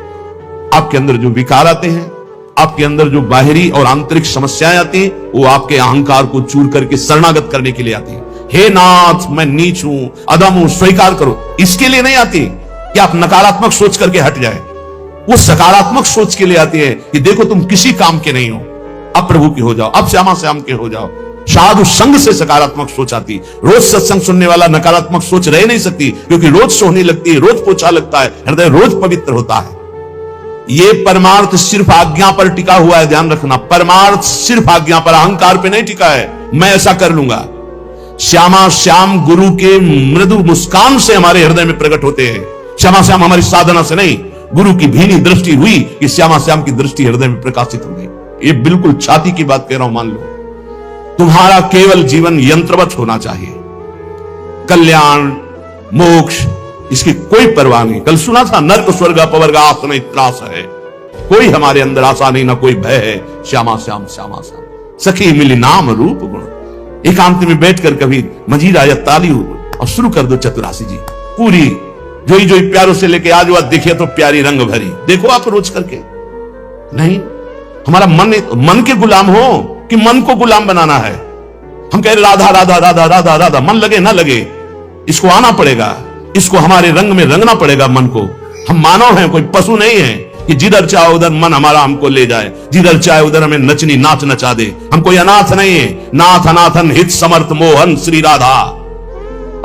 आपके अंदर जो विकार आते हैं, आपके अंदर जो बाहरी और आंतरिक समस्याएं आती हैं, वो आपके अहंकार को चूर करके शरणागत करने के लिए आती है। हे नाथ, मैं नीच हूं, अधम हूं, स्वीकार करो। इसके लिए नहीं आती कि आप नकारात्मक सोच करके हट जाए। वो सकारात्मक सोच के लिए आती है कि देखो तुम किसी काम के नहीं हो, अब प्रभु की हो जाओ, अब श्यामा श्याम के हो जाओ। साधु संग से सकारात्मक सोच आती। रोज सत्संग सुनने वाला नकारात्मक सोच रह नहीं सकती, क्योंकि रोज सोहनी लगती है, रोज पोछा लगता है, हृदय रोज पवित्र होता है। ये परमार्थ सिर्फ आज्ञा पर टिका हुआ है, ध्यान रखना। परमार्थ सिर्फ आज्ञा पर, अहंकार पे नहीं टिका है। मैं ऐसा कर लूंगा। श्यामा श्याम गुरु के मृदु मुस्कान से हमारे हृदय में प्रकट होते हैं। श्यामा श्याम हमारी साधना से नहीं, गुरु की भीनी दृष्टि हुई कि श्यामा श्याम की दृष्टि हृदय में प्रकाशित हो गई। ये बिल्कुल छाती की बात कह रहा हूं, मान लो। तुम्हारा केवल जीवन यंत्रवत होना चाहिए। कल्याण मोक्ष इसकी कोई परवाह नहीं। कल सुना था, नर्क स्वर्ग अपवर्ग आस नहीं त्रास है। कोई हमारे अंदर आशा नहीं, ना कोई भय है। श्यामा श्याम श्यामा श्याम सखी मिली नाम रूप गुण। एकांत में बैठकर कभी मजीरा या ताली और शुरू कर दो चतुरासी जी पूरी, जोई जोई प्यारों से लेके आज वह दिखे तो प्यारी रंग भरी। देखो आप रोज करके। नहीं, हमारा मन के गुलाम हो, कि मन को गुलाम बनाना है। हम कह रहे राधा राधा राधा राधा राधा, मन लगे ना लगे, इसको आना पड़ेगा, इसको हमारे रंग में रंगना पड़ेगा मन को। हम मानव हैं, कोई पशु नहीं है कि जिधर चाहे उधर मन हमारा हमको ले जाए, जिधर चाहे उधर हमें नचनी नाच नचा दे। हम कोई अनाथ नहीं है। नाथ अनाथन हित समर्थ मोहन श्री राधा।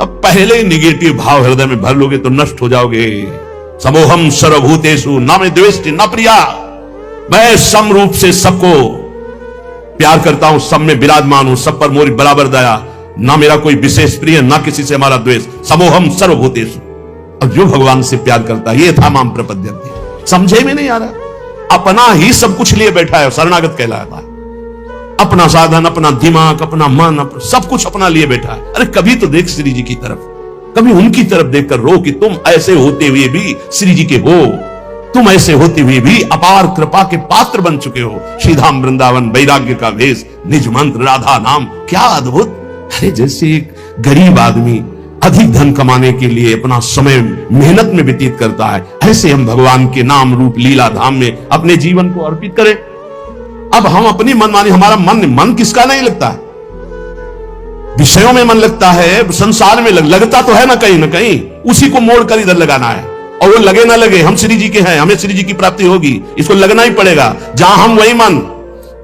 अब पहले ही निगेटिव भाव हृदय में भर लोगे तो नष्ट हो जाओगे। समोहम सर्वभूतेषु न मे द्वेष्टि न प्रिया। मैं सम रूप से सबको प्यार करता हूं, सब में विराजमान हूं, सब पर मोरी बराबर दया, ना मेरा कोई विशेष प्रिय, ना किसी से हमारा द्वेष। समोहम सर्वभूतेषु। और जो भगवान से प्यार करता है, ये था माम प्रपद्यन्ते। समझे में नहीं आ रहा, अपना ही सब कुछ लिए बैठा है, शरणागत कहलाता है। अपना साधन, अपना दिमाग, अपना मन, सब कुछ अपना लिए बैठा है। अरे कभी तो देख श्री जी की तरफ, कभी उनकी तरफ देखकर रो कि तुम ऐसे होते हुए भी श्री जी के हो, तुम ऐसे होते हुए भी अपार कृपा के पात्र बन चुके हो। श्रीधाम वृंदावन वैराग्य का भेष, निज मंत्र राधा नाम, क्या अद्भुत। अरे जैसे एक गरीब आदमी अधिक धन कमाने के लिए अपना समय मेहनत में व्यतीत करता है, ऐसे हम भगवान के नाम रूप लीला धाम में अपने जीवन को अर्पित करें। अब हम अपनी मनमानी, हमारा मन किसका नहीं लगता है, विषयों में मन लगता है, संसार में लगता तो है ना कहीं, उसी को मोड़ कर इधर लगाना है। और वो लगे ना लगे, हम श्री जी के हैं, हमें श्री जी की प्राप्ति होगी, इसको लगना ही पड़ेगा। जहां हम वही मन,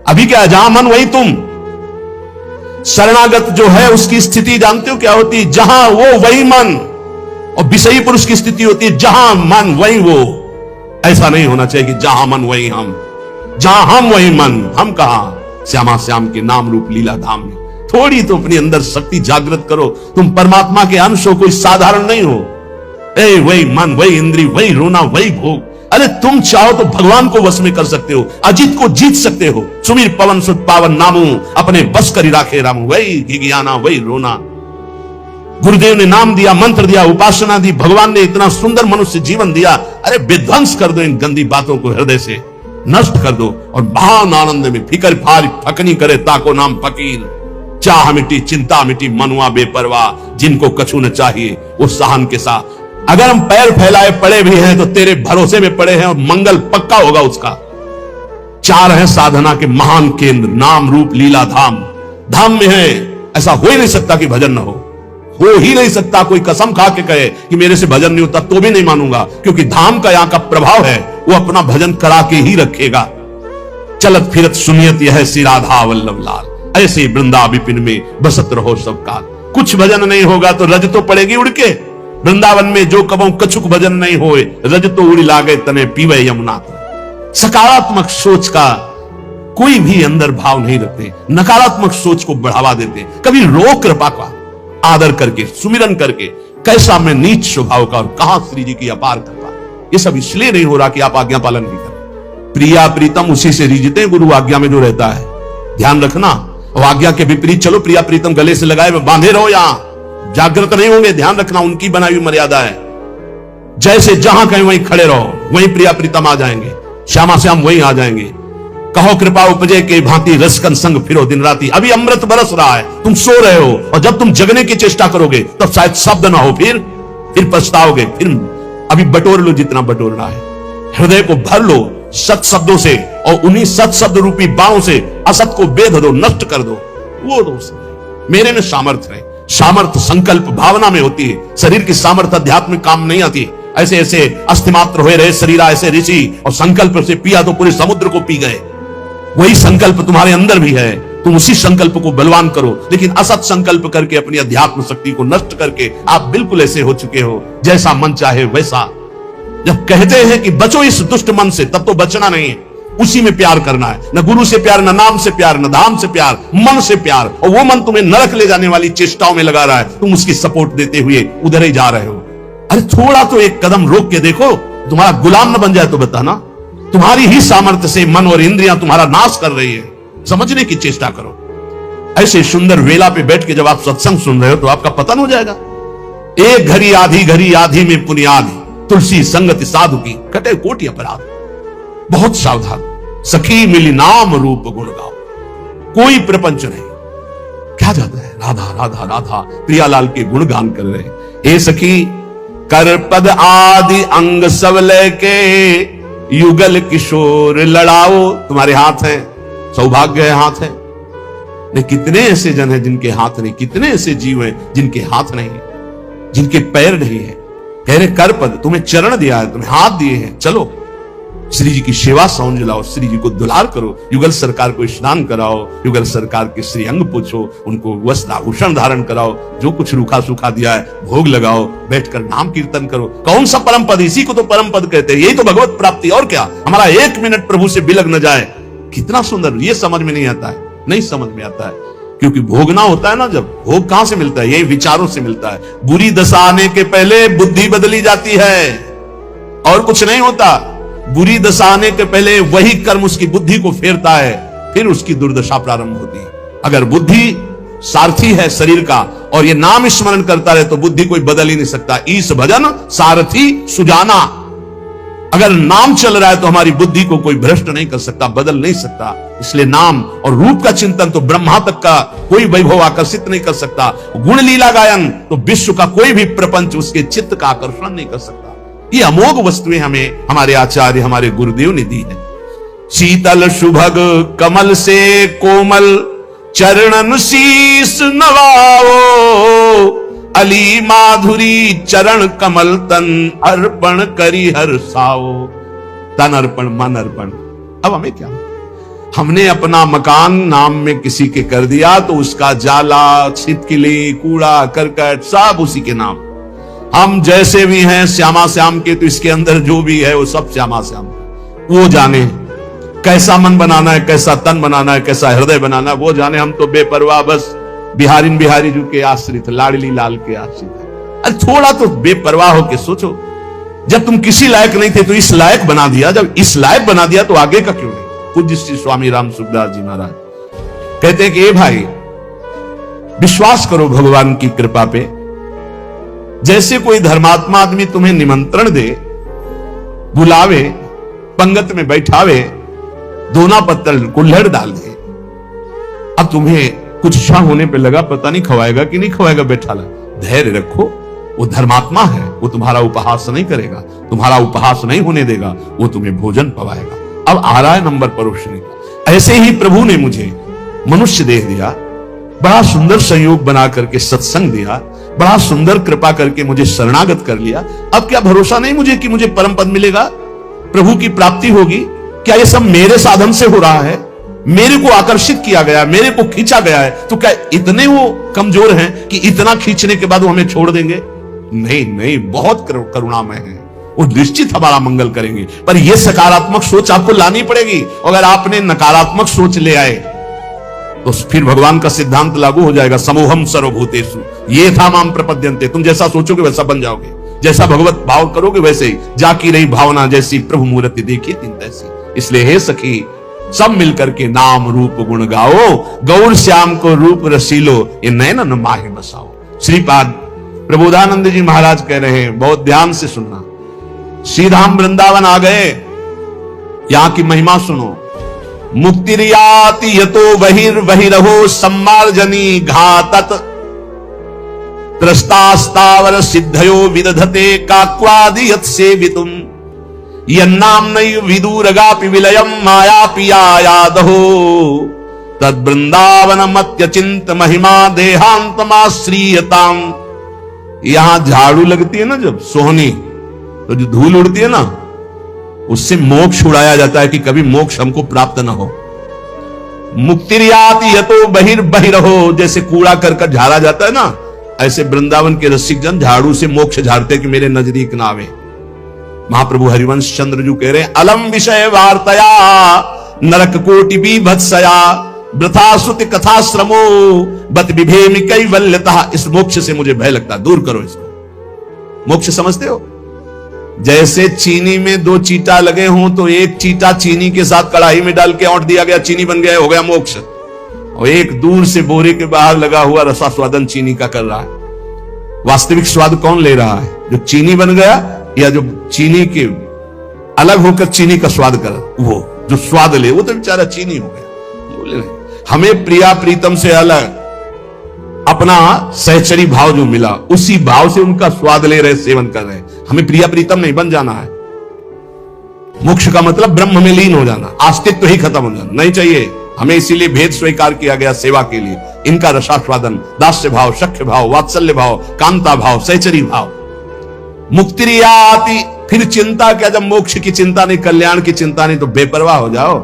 अभी क्या है, जहां मन वही तुम। शरणागत जो है उसकी स्थिति जानते हो क्या होती है, जहां वो वही मन। और विषयी पुरुष की स्थिति होती है जहां मन वही वो। ऐसा नहीं होना चाहिए कि जहां मन वही हम, जहां हम वही मन। हम कहां, श्यामा श्याम के नाम रूप लीला धाम में। थोड़ी तो अपने अंदर शक्ति जागृत करो, तुम परमात्मा के अंश हो, कोई साधारण नहीं हो। वही मन, वही इंद्री, वही रोना, वही भोग। अरे तुम चाहो तो भगवान को वश में कर सकते हो, अजित को जीत सकते हो। सुमीर पवन सुत पावन नामू, अपने बस करी राखे रामू। वही घिघियाना, वही रोना। गुरुदेव ने नाम दिया, मंत्र दिया, उपासना दी, भगवान ने इतना सुंदर मनुष्य जीवन दिया। अरे विध्वंस कर दो इन गंदी बातों को, हृदय से नष्ट कर दो और महान आनंद में फिकर फार फकनी करे ताको नाम फकीर। चाह मिटी चिंता मिटी मनुआ बेपरवाह, जिनको कछु न चाहिए वो सहन के साथ। अगर हम पैर फैलाए पड़े भी हैं तो तेरे भरोसे में पड़े हैं और मंगल पक्का होगा उसका। चार है साधना के महान केंद्र, नाम रूप लीला धाम। धाम में है, ऐसा हो ही नहीं सकता कि भजन न हो ही नहीं सकता। कोई कसम खा के कहे कि मेरे से भजन नहीं होता तो भी नहीं मानूंगा, क्योंकि धाम का यहां का प्रभाव है, वो अपना भजन करा के ही रखेगा। चलत फिरत सुनियत यह श्री राधा वल्लभ लाल, ऐसे वृंदा विपिन में बसत रहो सब काल। कुछ भजन नहीं होगा तो रज तो पड़ेगी उड़ के। वृंदावन में जो कबों कछुक भजन नहीं होए, रज तो उड़ी लागे तने पीवे यमुना। सकारात्मक सोच का कोई भी अंदर भाव नहीं रखते, नकारात्मक सोच को बढ़ावा देते। कभी रो कृपा का आदर करके, सुमिरन करके, कैसा मैं नीच स्वभाव का और कहां श्री जी की अपार कृपा। ये सब इसलिए नहीं हो रहा कि आप आज्ञा पालन नहीं करें। प्रिया प्रीतम उसी से रीझते हैं, गुरु आज्ञा में जो रहता है ध्यान रखना। और आज्ञा के विपरीत चलो, प्रिया प्रीतम गले से लगाए बांधे रहो, यहां जागृत नहीं होंगे। ध्यान रखना, उनकी बनाई हुई मर्यादा है। जैसे जहां कहीं वहीं खड़े रहो, वहीं प्रिया प्रीतम आ जाएंगे, श्यामा श्याम वहीं आ जाएंगे। कहो कृपा उपजे के भांति रसकन संग फिरो दिन राती। अभी अमृत बरस रहा है, तुम सो रहे हो, और जब तुम जगने की चेष्टा करोगे तब शायद शब्द ना हो, फिर पछताओगे। फिर अभी बटोर लो जितना बटोरना है, हृदय को भर लो सत शब्दों से, और उन्हीं सत शब्द रूपी बाणों से असत को बेध दो, नष्ट कर दो। वो दोस्त मेरे में सामर्थ्य है। सामर्थ्य संकल्प भावना में होती है। शरीर की सामर्थ्य अध्यात्म में काम नहीं आती। ऐसे ऐसे अस्थिमात्र हुए रहे शरीर ऐसे ऋषि, और संकल्प से पिया तो पूरे समुद्र को पी गए। वही संकल्प तुम्हारे अंदर भी है, तुम उसी संकल्प को बलवान करो। लेकिन असत संकल्प करके अपनी अध्यात्म शक्ति को नष्ट करके आप बिल्कुल ऐसे हो चुके हो जैसा मन चाहे वैसा। जब कहते हैं कि बचो इस दुष्ट मन से, तब तो बचना नहीं है, उसी में प्यार करना है। न गुरु से प्यार, न नाम से प्यार, न धाम से प्यार, मन से प्यार। और वो मन तुम्हें नरक ले जाने वाली चेष्टाओं में लगा रहा है, तुम उसकी सपोर्ट देते हुए उधर ही जा रहे हो। अरे थोड़ा तो एक कदम रोक के देखो, तुम्हारा गुलाम न बन जाए तो बताना। तुम्हारी ही सामर्थ्य से मन और इंद्रियां तुम्हारा नाश कर रही है, समझने की चेष्टा करो। ऐसे सुंदर वेला पे बैठ के जब आप सत्संग सुन रहे हो तो आपका पतन हो जाएगा। एक घड़ी आधी में पुनियाद, तुलसी संगति साधु की कटे कोटि अपराध। बहुत सावधान, सखी मिली नाम रूप गुण गाओ, कोई प्रपंच नहीं। क्या जाता है, राधा राधा राधा प्रियालाल के गुणगान कर रहे। हे सखी कर पद आदि अंग सब लेके, युगल किशोर लड़ाओ। तुम्हारे हाथ है, सौभाग्य है हाथ है, नहीं, कितने ऐसे जन हैं जिनके हाथ नहीं, कितने ऐसे जीव हैं जिनके हाथ नहीं है, जिनके पैर नहीं है। कह रहे कर पद, तुम्हें चरण दिया है, तुम्हें हाथ दिए हैं, चलो श्री जी की सेवा सौंज लाओ, श्री जी को दुलार करो, युगल सरकार को स्नान कराओ, युगल सरकार के श्री अंग पूछो, उनको वस्त्र आभूषण धारण कराओ, जो कुछ रूखा सूखा दिया है भोग लगाओ, बैठकर नाम कीर्तन करो। कौन सा परम पद, इसी को तो परम पद कहते हैं, यही तो भगवत प्राप्ति। और क्या, हमारा 1 मिनट प्रभु से बिलग न जाए, कितना सुंदर। ये समझ में नहीं आता है, नहीं समझ में आता है, क्योंकि भोगना होता है ना, जब भोग कहां से मिलता है, यही विचारों से मिलता है। बुरी दशा आने के पहले बुद्धि बदली जाती है, और कुछ नहीं होता। बुरी दशा आने के पहले वही कर्म उसकी बुद्धि को फेरता है, फिर उसकी दुर्दशा प्रारंभ होती है। अगर बुद्धि सारथी है शरीर का और ये नाम स्मरण करता रहे तो बुद्धि कोई बदल ही नहीं सकता। ईश भजन सारथी सुजाना, अगर नाम चल रहा है तो हमारी बुद्धि को कोई भ्रष्ट नहीं कर सकता, बदल नहीं सकता। इसलिए नाम और रूप का चिंतन तो ब्रह्मा तक का कोई वैभव आकर्षित नहीं कर सकता। गुण लीला गायन तो विश्व का कोई भी प्रपंच उसके चित्त का आकर्षण नहीं कर सकता। ये अमोघ वस्तुएं हमें हमारे आचार्य, हमारे गुरुदेव ने दी है। शीतल सुभग कमल से कोमल चरणन शीस नवाओ, अली माधुरी चरण कमल तन अर्पण करी हर्षाओ। तन अर्पण, मन अर्पण। अब हमें क्या, हमने अपना मकान नाम में किसी के कर दिया तो उसका जाला, छिपकली, कूड़ा करकट सब उसी के नाम। हम जैसे भी हैं श्यामा श्याम के, तो इसके अंदर जो भी है वो सब श्यामा श्याम। वो जाने कैसा मन बनाना है, कैसा तन बनाना है, कैसा हृदय बनाना है, वो जाने। हम तो बेपरवाह, बस बिहारी बिहारी जी के आश्रित, लाडली लाल के आश्रित। अरे थोड़ा तो बेपरवाह होके सोचो, जब तुम किसी लायक नहीं थे तो इस लायक बना दिया, जब इस लायक बना दिया तो आगे का क्यों नहीं। पूज्य श्री स्वामी राम सुखदास जी महाराज कहते हैं कि ए भाई, विश्वास करो भगवान की कृपा पे। जैसे कोई धर्मात्मा आदमी तुम्हें निमंत्रण दे, बुलावे, पंगत में बैठावे, दोना पत्तल कुल्हड़ डाल दे, अब तुम्हें कुछ क्षण होने पे लगा पता नहीं खवाएगा कि नहीं खवाएगा, बैठा ला, धैर्य रखो। वो धर्मात्मा है, वो तुम्हारा उपहास नहीं करेगा, तुम्हारा उपहास नहीं होने देगा, वो तुम्हें भोजन पवाएगा। अब आ रहा है नंबर परोसने का। ऐसे ही प्रभु ने मुझे मनुष्य देह दिया, बड़ा सुंदर संयोग बना करके सत्संग दिया, बड़ा सुंदर कृपा करके मुझे शरणागत कर लिया। अब क्या भरोसा नहीं मुझे कि मुझे परम पद मिलेगा, प्रभु की प्राप्ति होगी? क्या ये सब मेरे साधन से हो रहा है? मेरे को आकर्षित किया गया, मेरे को खींचा गया है, तो क्या इतने वो कमजोर हैं कि इतना खींचने के बाद वो हमें छोड़ देंगे? नहीं नहीं, बहुत करुणामय है, वो निश्चित हमारा मंगल करेंगे। पर यह सकारात्मक सोच आपको लानी पड़ेगी। अगर आपने नकारात्मक सोच ले आए तो फिर भगवान का सिद्धांत लागू हो जाएगा, समूहम सर्वभूतेषु ये था माम प्रपद्यन्ते। तुम जैसा सोचोगे वैसा बन जाओगे, जैसा भगवत भाव करोगे वैसे ही। जाकी रही भावना जैसी, प्रभु मूर्ति देखी तीन तैसी। इसलिए हे सखी, सब मिलकर के नाम रूप गुण गाओ, गौर श्याम को रूप रसीलो, ये नैनन माहे बसाओ। श्रीपाद प्रबोधानंद जी महाराज कह रहे हैं, बहुत ध्यान से सुनना। श्रीधाम वृंदावन आ गए, यहां की महिमा सुनो। मुक्तिर्याति यतो बहिर्बहिरहो सम्मार्जनी घातत, त्रस्तास्तावर सिद्धयो विदधते काक्वादि यत् सेवितुम, यन्नाम्नैव विदुरगापि विलयम् मायापि यादहो, तद् वृंदावनमत्यचिन्त महिमा देहान्तमाश्रीयताम्। यहां झाड़ू लगती है ना जब सोहनी, तो जो धूल उड़ती है ना, उससे मोक्ष उड़ाया जाता है कि कभी मोक्ष हमको प्राप्त न हो। मुक्तिर्याति यतो बहिर्बहिरहो, जैसे कूड़ा करकट झाड़ा जाता है ना, ऐसे वृंदावन के रसिक जन झाड़ू से मोक्ष झाड़ते कि मेरे नजदीक ना आवे। महाप्रभु हरिवंश चंद्र जी कह रहे हैं, अलम विषय वार्तया नरक कोटि बीभत्सया, वृथा श्रुति कथा श्रमो बत विभेमि कैवल्यतः। इस मोक्ष से मुझे भय लगता, दूर करो इसको। मोक्ष समझते हो? जैसे चीनी में 2 चीटा लगे हों तो एक चीटा चीनी के साथ कढ़ाई में डाल के औंट दिया गया, चीनी बन गया, हो गया मोक्ष। और एक दूर से बोरे के बाहर लगा हुआ रसास्वादन चीनी का कर रहा है। वास्तविक स्वाद कौन ले रहा है, जो चीनी बन गया या जो चीनी के अलग होकर चीनी का स्वाद कर, वो जो स्वाद ले वो तो बेचारा चीनी हो गया। बोले हमें प्रिया प्रीतम से अलग अपना सहचरी भाव जो मिला, उसी भाव से उनका स्वाद ले रहे, सेवन कर रहे। हमें प्रिया प्रीतम नहीं बन जाना है। मोक्ष का मतलब ब्रह्म में लीन हो जाना, अस्तित्व ही खत्म हो जाना नहीं चाहिए। हमें इसीलिए भेद स्वीकार किया गया सेवा के लिए। इनका रसास्वादन, दास्य भाव, सख्य भाव, वात्सल्य भाव, कांता भाव, सहचरी भाव। मुक्तिरिया आती, फिर चिंता क्या? जब मोक्ष की चिंता नहीं, कल्याण की चिंता नहीं, तो बेपरवाह हो जाओ।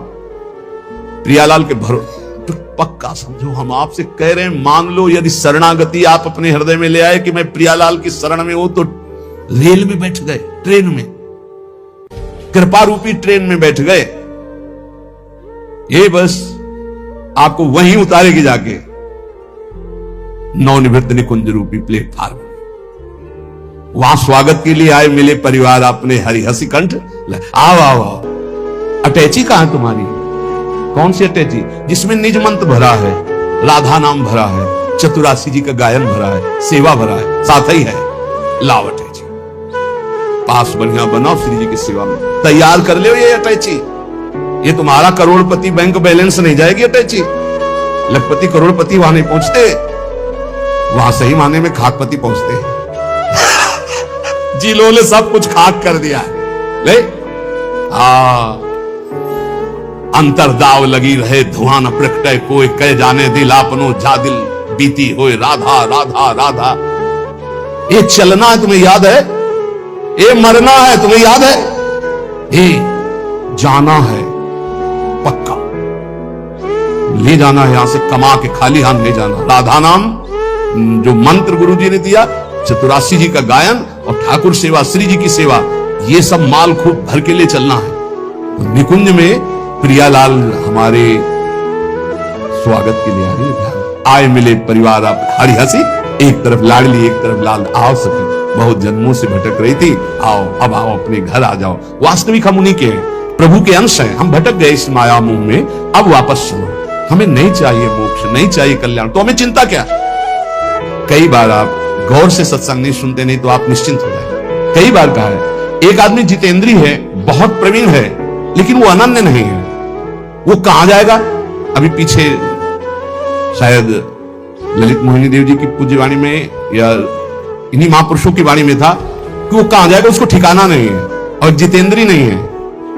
प्रियालाल के भरोसे तो पक्का समझो, हम आपसे कह रहे हैं, मान लो यदि शरणागति आप अपने हृदय में ले आए कि मैं प्रियालाल की शरण में हूं, तो रेल में बैठ गए, ट्रेन में, कृपा रूपी ट्रेन में बैठ गए। ये बस आपको वहीं उतारेगी जाके नवनिवृत्त निकुंज रूपी प्लेटफार्म। वहां स्वागत के लिए आए मिले परिवार अपने हरिहसी कंठ। आओ आओ आओ। अटैची कहां तुम्हारी? कौन सी अटैची? जिसमें निज मंत्र भरा है, राधा नाम भरा है, चतुरासी जी का गायन भरा है, सेवा भरा है, साथ ही है। लाओ अटैची, पास बढ़िया बनाओ श्री जी की सेवा में, तैयार कर ले ये अटैची। ये तुम्हारा करोड़पति बैंक बैलेंस नहीं जाएगी अटैची। लखपति करोड़पति वहां नहीं पहुंचते, वहां सही माने में खाकपति पहुंचते हैं। जिलों ने सब कुछ खाक कर दिया है। ले अंतरदाव लगी रहे, धुआं न प्रकटे कोई, कह जाने दिल आपनो जा दिल बीती होए, राधा राधा राधा। ये चलना है तुम्हें याद है? ये मरना है तुम्हें याद है? ये जाना है पक्का, ले जाना है यहां से, कमा के खाली हाथ ले जाना। राधा नाम जो मंत्र गुरु जी ने दिया, चतुरासी जी का गायन और ठाकुर सेवा, श्री जी की सेवा, ये सब माल खूब भर के लिए चलना है। निकुंज में प्रियालाल हमारे स्वागत के लिए आए मिले परिवार आप हरिहसी, एक तरफ लाडली एक तरफ लाल। आओ सखी, बहुत जन्मों से भटक रही थी, आओ अब आओ, अपने घर आ जाओ। वास्तविक हम उन्हीं के हैं, प्रभु के अंश हैं। हम भटक गए इस माया मुंह में, अब वापस चलो। हमें नहीं चाहिए मोक्ष, नहीं चाहिए कल्याण, तो हमें चिंता क्या? कई बार आप गौर से सत्संग नहीं सुनते, नहीं तो आप निश्चिंत हो जाए। कई बार कहा है, एक आदमी जितेंद्रीय है, बहुत प्रवीण है, लेकिन वो अनन्य नहीं है। वो कहां जाएगा? अभी पीछे शायद ललित मोहिनी देव जी की पूज्य वाणी में या इन्हीं महापुरुषों की वाणी में था कि वो कहां जाएगा उसको ठिकाना नहीं है, और जितेंद्रीय नहीं है,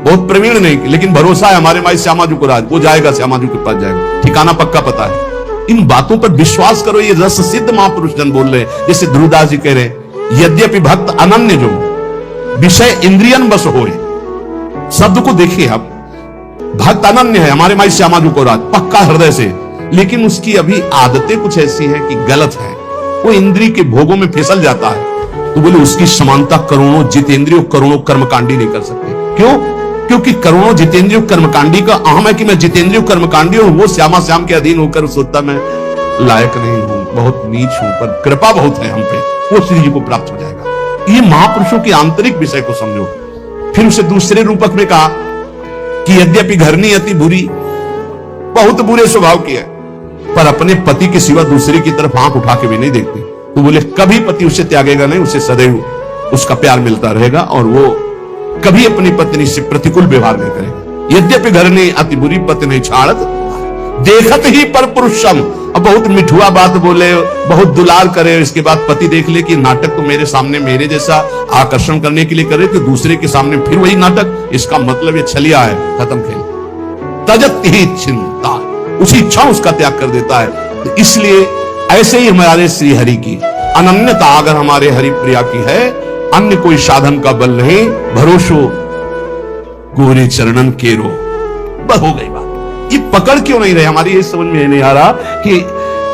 बहुत प्रवीण नहीं, लेकिन भरोसा है हमारे माई श्यामाजू को राज, वो जाएगा, श्यामाजू के पास जाएगा, ठिकाना पक्का पता है। इन बातों पर विश्वास करो, ये रस सिद्ध महापुरुष जन बोल रहे हैं। जैसे ध्रुवदास जी कह रहे हैं, यद्यपि भक्त अनन्य जो विषय इंद्रियन बस होए। शब्द को देखिए आप, भक्त अनन्य है हमारे माई श्यामाजू को राज, पक्का हृदय से, लेकिन उसकी अभी आदतें कुछ ऐसी हैं कि गलत है, वो इंद्रिय के भोगों में फिसल जाता है। तो बोले उसकी समानता करोड़ों जितेंद्रियों करोड़ों कर्मकांडी नहीं कर सकते। क्यों? क्योंकि करोड़ों जितेंद्रियों कर्मकांडी का अहम है कि मैं जितेंद्रियों कर्मकांडी हूं, वो श्यामा श्याम के अधीन होकर सोचता मैं लायक नहीं हूं, बहुत नीच हूं, पर कृपा बहुत है हम पे, वो श्री जी को प्राप्त हो जाएगा। ये महापुरुषों के आंतरिक विषय को समझो। फिर उसे दूसरे रूपक में कहा कि यद्यपि घरनी अति बुरी, बहुत बुरे स्वभाव की है, पर अपने पति के सिवा दूसरे की तरफ आंख उठा के भी नहीं देखती। तो बोले कभी पति उसे त्यागेगा नहीं, उसे सदैव उसका प्यार मिलता रहेगा, और वो कभी अपनी पत्नी से प्रतिकूल व्यवहार नहीं करेगा। यद्यपि घरनी अति बुरी, पति नहीं छाड़त, देखत ही पर पुरुषम। अब बहुत मिठुआ बात बोले, बहुत दुलार करे, इसके बाद पति देख ले कि नाटक तो मेरे सामने मेरे जैसा आकर्षण करने के लिए करे, तो दूसरे के सामने फिर वही नाटक, इसका मतलब ये छलिया है, खत्म खेल। तजत ही चिंता, उसी क्षण उसका त्याग कर देता है। तो इसलिए ऐसे ही हमारे श्री हरि की अनन्यता अगर हमारे हरि प्रिया की है, अन्य कोई साधन का बल नहीं, भरोसो गोरे चरणन केरो। बस हो गई बात। ये पकड़ क्यों नहीं रहे हमारी, ये समझ में नहीं आ रहा कि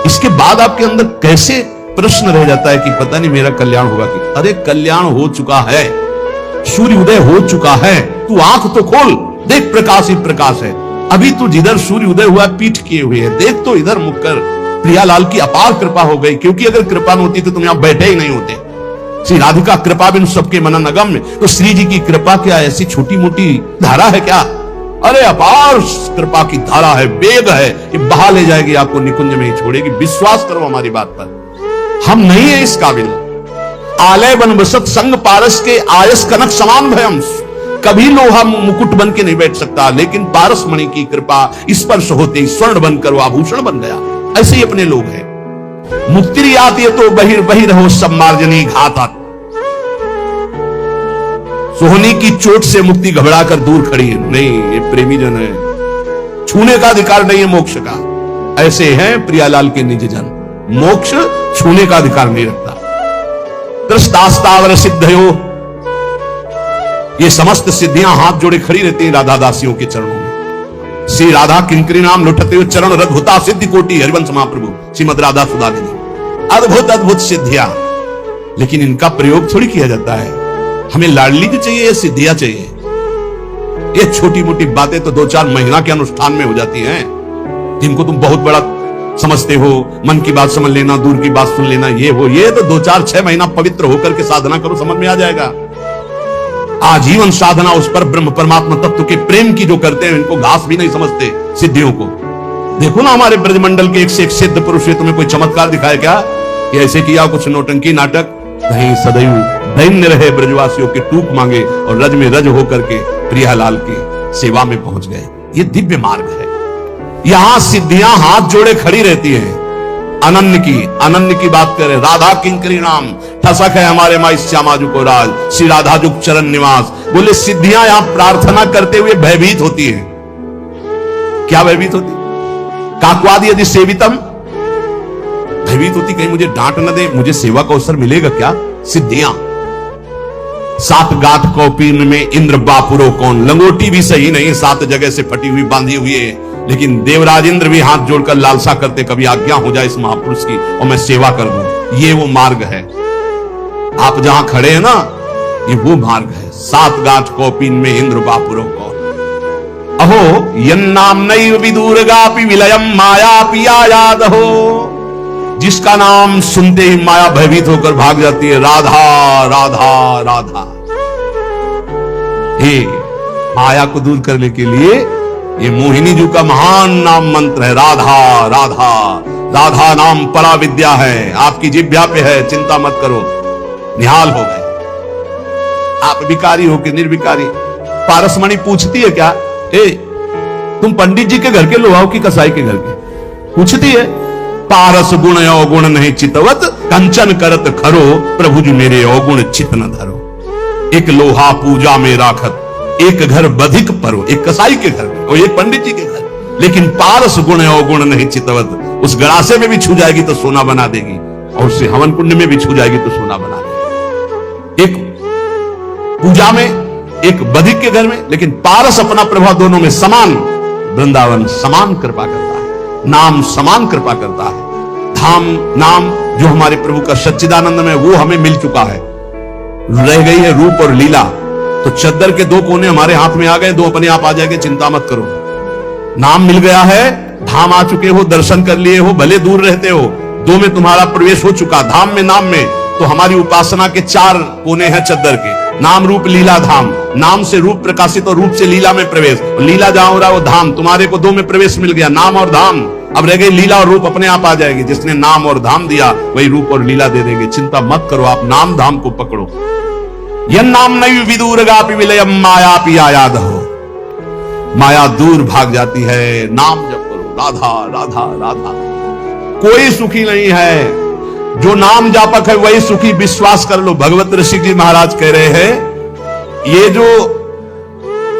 इसके बाद आपके अंदर कैसे प्रश्न रह जाता है कि पता नहीं मेरा कल्याण होगा कि, अरे कल्याण हो चुका है, सूर्य उदय हो चुका है, तू आंख तो खोल, देख प्रकाश ही प्रकाश है। अभी तू जिधर सूर्य उदय हुआ पीठ किए हुए है, देख तो इधर मुख कर। प्रियालाल की अपार कृपा हो गई, क्योंकि अगर कृपा न होती तो तुम यहां बैठे ही नहीं होते। श्री राधिका कृपा बिन सबके मनन अगम्य, तो श्री जी की कृपा क्या ऐसी छोटी मोटी धारा है क्या? अरे अपार कृपा की धारा है, वेग है, ये बहा ले जाएगी आपको, निकुंज में ही छोड़ेगी। विश्वास करो हमारी बात पर, हम नहीं है इस काबिल। आलय बन बसत संग पारस के आयस कनक समान भयम, कभी लोहा मुकुट बन के नहीं बैठ सकता, लेकिन पारस मणि की कृपा स्पर्श होते ही स्वर्ण बनकर वो आभूषण बन गया। ऐसे ही अपने लोग हैं। मुक्ति आती है तो बही रहो सब मार्जनी घातात, सोहनी की चोट से मुक्ति घबरा कर दूर खड़ी है। नहीं, ये प्रेमी जन है, छूने का अधिकार नहीं है मोक्ष का। ऐसे हैं प्रियालाल के निज जन, मोक्ष छूने का अधिकार नहीं रखता। दृष्टास्तावर सिद्धयो, ये समस्त सिद्धियां हाथ जोड़े खड़ी रहती हैं राधा दासियों के चरणों में। श्री राधा किंकरी नाम लुटते हुए चरण रद्भुता सिद्धि कोटि, हरिवंश महाप्रभु श्रीमद राधा सुधादेवी, अद्भुत अद्भुत सिद्धियां। लेकिन इनका प्रयोग थोड़ी किया जाता है। हमें लाडली जो चाहिए, ये सिद्धियां चाहिए। ये छोटी मोटी बातें तो 2-4 महीना के अनुष्ठान में हो जाती हैं, जिनको तुम बहुत बड़ा समझते हो। मन की बात समझ लेना, दूर की बात सुन लेना, ये हो, ये तो 2-4-6 महीना पवित्र होकर के साधना करो, समझ में आ जाएगा। आजीवन साधना उस पर ब्रह्म परमात्मा तत्व के प्रेम की जो करते हैं, इनको घास भी नहीं समझते सिद्धियों को। देखो ना हमारे ब्रजमंडल के एक से एक सिद्ध पुरुष है, तुम्हें कोई चमत्कार दिखाया क्या? कि ऐसे किया कुछ नौटंकी नाटक? नहीं, सदैव दैन्य रहे ब्रजवासियों के टूक मांगे और रज में रज होकर के प्रियालाल की सेवा में पहुंच गए। ये दिव्य मार्ग है। यहां सिद्धियां हाथ जोड़े खड़ी रहती हैं। अनन्य की बात करें, राधा किंकरी नाम ठसक है हमारे माई श्यामाजू को राज, श्री राधा जुग चरण निवास। बोले सिद्धियां यहां प्रार्थना करते हुए भयभीत होती है। क्या भयभीत होती? काकवाद यदि सेवितम, भयभीत होती कहीं मुझे डांट न दे, मुझे सेवा का अवसर मिलेगा क्या? सिद्धियां 7 गांठ कौपीन में इंद्र बापुरो कौन, लंगोटी भी सही नहीं, 7 जगह से फटी हुई बांधी हुई है। लेकिन देवराज इंद्र भी हाथ जोड़कर लालसा करते, कभी आज्ञा हो जाए इस महापुरुष की और मैं सेवा कर दूं। ये वो मार्ग है। आप जहां खड़े हैं ना, ये वो मार्ग है। 7 गांठ कौपीन में इंद्र बापुरो कौन, अहो यन्नाम नैव विदूरगापि विलयम माया पिया याद हो। जिसका नाम सुनते ही माया भयभीत होकर भाग जाती है, राधा राधा राधा। हे माया को दूर करने के लिए ये मोहिनी जी का महान नाम मंत्र है, राधा राधा। राधा नाम परा विद्या है, आपकी जिह्वा पे है, चिंता मत करो। निहाल हो गए आप, विकारी हो कि निर्विकारी। पारसमणि पूछती है क्या, ए तुम पंडित जी के घर के लोहाओं की कसाई के घर के? पूछती है। पारस गुण अवगुण नहीं चितवत, कंचन करत खरो, प्रभु जी मेरे अवगुण चित न धरो। एक लोहा पूजा में राखत, एक घर बधिक परो, एक कसाई के घर में और एक पंडित जी के घर। लेकिन पारस गुण अवगुण नहीं चितवत, उस गड़ासे में भी छू जाएगी तो सोना बना देगी, और उससे हवन कुंड में भी छू जाएगी तो सोना बना देगी। एक पूजा में, एक बधिक के घर में, लेकिन पारस अपना प्रभाव दोनों में समान। वृंदावन समान कृपा करता है, नाम समान कृपा करता है। धाम नाम जो हमारे प्रभु का सच्चिदानंद में, वो हमें मिल चुका है। रह गई है रूप और लीला। तो चद्दर के 2 कोने हमारे हाथ में आ गए, 2 अपने आप आ जाएंगे, चिंता मत करो। नाम मिल गया है, धाम आ चुके हो, दर्शन कर लिए हो, भले दूर रहते हो, 2 में तुम्हारा प्रवेश हो चुका, धाम में नाम में। तो हमारी उपासना के 4 कोने हैं चद्दर के, नाम रूप लीला धाम। नाम से रूप प्रकाशित और रूप से लीला में प्रवेश, लीला जहां हो रहा है वो धाम। तुम्हारे को 2 में प्रवेश मिल गया, नाम और धाम। अब रह गई लीला और रूप, अपने आप आ जाएगी। जिसने नाम और धाम दिया वही रूप और लीला दे देंगे। चिंता मत करो, आप नाम धाम को पकड़ो। यन्नाम नैव विदूरगापि विलयम माया पिया याद हो। माया दूर भाग जाती है, नाम जप करो, राधा राधा राधा। कोई सुखी नहीं है, जो नाम जापक है वही सुखी, विश्वास कर लो। भगवत ऋषि जी महाराज कह रहे हैं, ये जो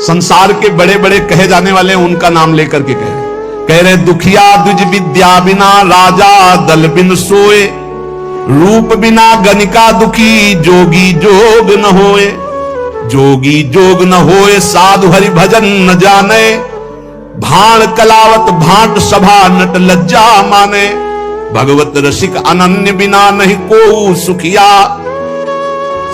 संसार के बड़े बड़े कहे जाने वाले हैं उनका नाम लेकर के कह रहे दुखिया द्विज विद्या बिना राजा दल बिन सोए, रूप बिना गणिका दुखी जोगी जोग न होए। जोगी जोग न होए साधु हरि भजन न जाने, भाण कलावत भाट सभा नट लज्जा माने। भगवत रसिक अनन्य बिना नहीं को सुखिया।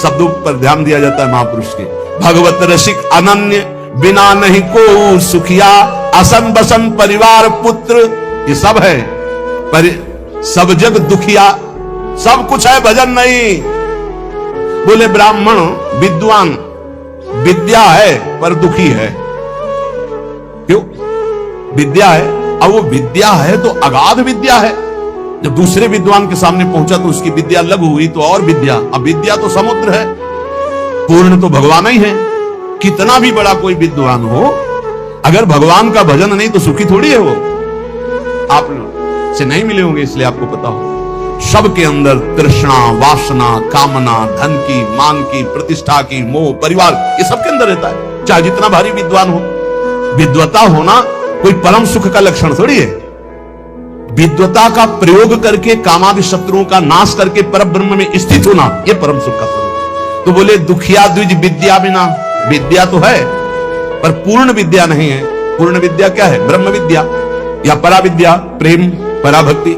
शब्दों पर ध्यान दिया जाता है महापुरुष के। भगवत रसिक अनन्य बिना नहीं को सुखिया। असन बसन परिवार पुत्र ये सब है, पर सब जग दुखिया। सब कुछ है, भजन नहीं। बोले ब्राह्मण विद्वान, विद्या है पर दुखी है। क्यों? विद्या है, अब वो विद्या है तो अगाध विद्या है। जब दूसरे विद्वान के सामने पहुंचा तो उसकी विद्या लघु हुई, तो और विद्या। अब विद्या तो समुद्र है, पूर्ण तो भगवान ही है। कितना भी बड़ा कोई विद्वान हो, अगर भगवान का भजन नहीं तो सुखी थोड़ी है वो। आप से नहीं मिले होंगे इसलिए आपको पता हो। सबके अंदर तृष्णा, वासना, कामना, धन की, मान की, प्रतिष्ठा की, मोह, परिवार, ये सबके अंदर रहता है, चाहे जितना भारी विद्वान हो। विद्वता होना कोई परम सुख का लक्षण थोड़ी है। विद्वता का प्रयोग करके कामादि शत्रुओं का नाश करके परब्रह्म में स्थित होना, यह परम सुख का स्वरूप। तो बोले दुखिया द्विज विद्या बिना, विद्या तो है पर पूर्ण विद्या नहीं है। पूर्ण विद्या क्या है? ब्रह्म विद्या या परा विद्या, प्रेम, पराभक्ति।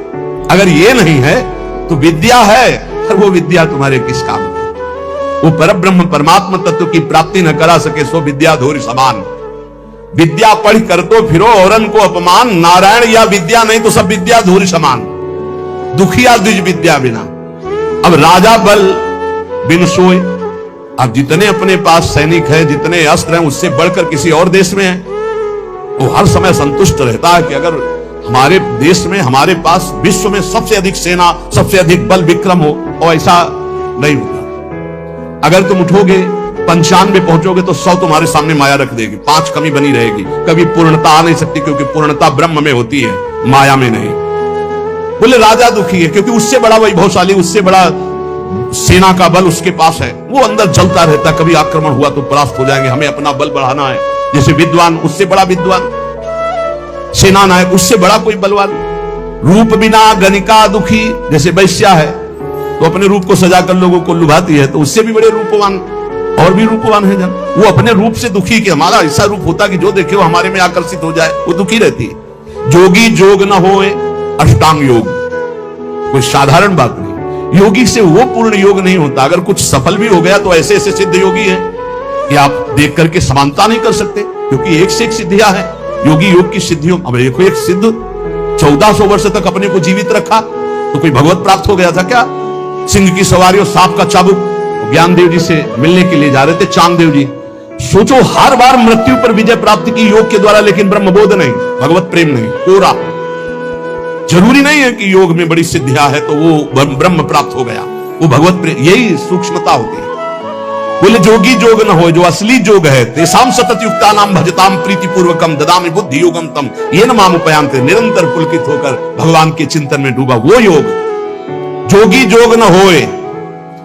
अगर ये नहीं है तो विद्या है पर वो विद्या तुम्हारे किस काम की? वो परब्रह्म परमात्मा तत्व की प्राप्ति न करा सके सो विद्या धूरि समान। विद्या पढ़ कर तो फिरो औरन को अपमान, नारायण या विद्या नहीं तो सब विद्या धूरि समान। दुखिया द्विज विद्या बिना। अब राजा बल बिन सोए। अब जितने अपने पास सैनिक है, जितने अस्त्र हैं, उससे बढ़कर किसी और देश में है, वो हर समय संतुष्ट रहता है कि अगर हमारे देश में, हमारे पास विश्व में सबसे अधिक सेना, सबसे अधिक बल विक्रम हो। और ऐसा नहीं होता। अगर तुम उठोगे 95 पहुंचोगे तो 100 तुम्हारे सामने माया रख देगी, 5 कमी बनी रहेगी। कभी पूर्णता आ नहीं सकती क्योंकि पूर्णता ब्रह्म में होती है, माया में नहीं। बोले राजा दुखी है क्योंकि उससे बड़ा वैभवशाली, उससे बड़ा सेना का बल उसके पास है। वो अंदर जलता रहता, कभी आक्रमण हुआ तो परास्त हो जाएंगे, हमें अपना बल बढ़ाना है। जैसे विद्वान, उससे बड़ा विद्वान, सेना नायक, उससे बड़ा कोई बलवान। रूप बिना गणिका दुखी। जैसे वैश्या है तो अपने रूप को सजाकर लोगों को लुभाती है, तो उससे भी बड़े रूपवान और भी रूपवान है जन। वो अपने रूप से दुखी कि हमारा ऐसा रूप होता कि जो देखे वो हमारे में आकर्षित हो जाए, वो दुखी रहती है। जोगी जोग न होए अष्टांग योग। कोई साधारण बात नहीं, योगी से वो पूर्ण योग नहीं होता। अगर कुछ सफल भी हो गया तो ऐसे ऐसे सिद्ध योगी है कि आप देख करके समानता नहीं कर सकते, क्योंकि एक से एक सिद्धियां है योगी योग की सिद्धियों। अब देखो एक सिद्ध 1400 वर्ष तक अपने को जीवित रखा तो कोई भगवत प्राप्त हो गया था क्या? सिंह की सवारी और सांप का चाबुक। ज्ञानदेव जी से मिलने के लिए जा रहे थे चांददेव जी। सोचो हर बार मृत्यु पर विजय प्राप्त की योग के द्वारा, लेकिन ब्रह्मबोध नहीं, भगवत प्रेम नहीं, कोरा। जरूरी नहीं है कि योग में बड़ी सिद्धियां है तो वो ब्रह्म प्राप्त हो गया, वो भगवत प्रेम। यही सूक्ष्मता होती है। बोले जोगी जोग न हो, जो असली जोग है, तेसाम सतत युक्ता नाम भजताम प्रीति पूर्वकम ददामि बुद्धि योगम तम ये न माम उपयांते। निरंतर पुलकित होकर भगवान के चिंतन में डूबा वो योग। जोगी जोग न होए,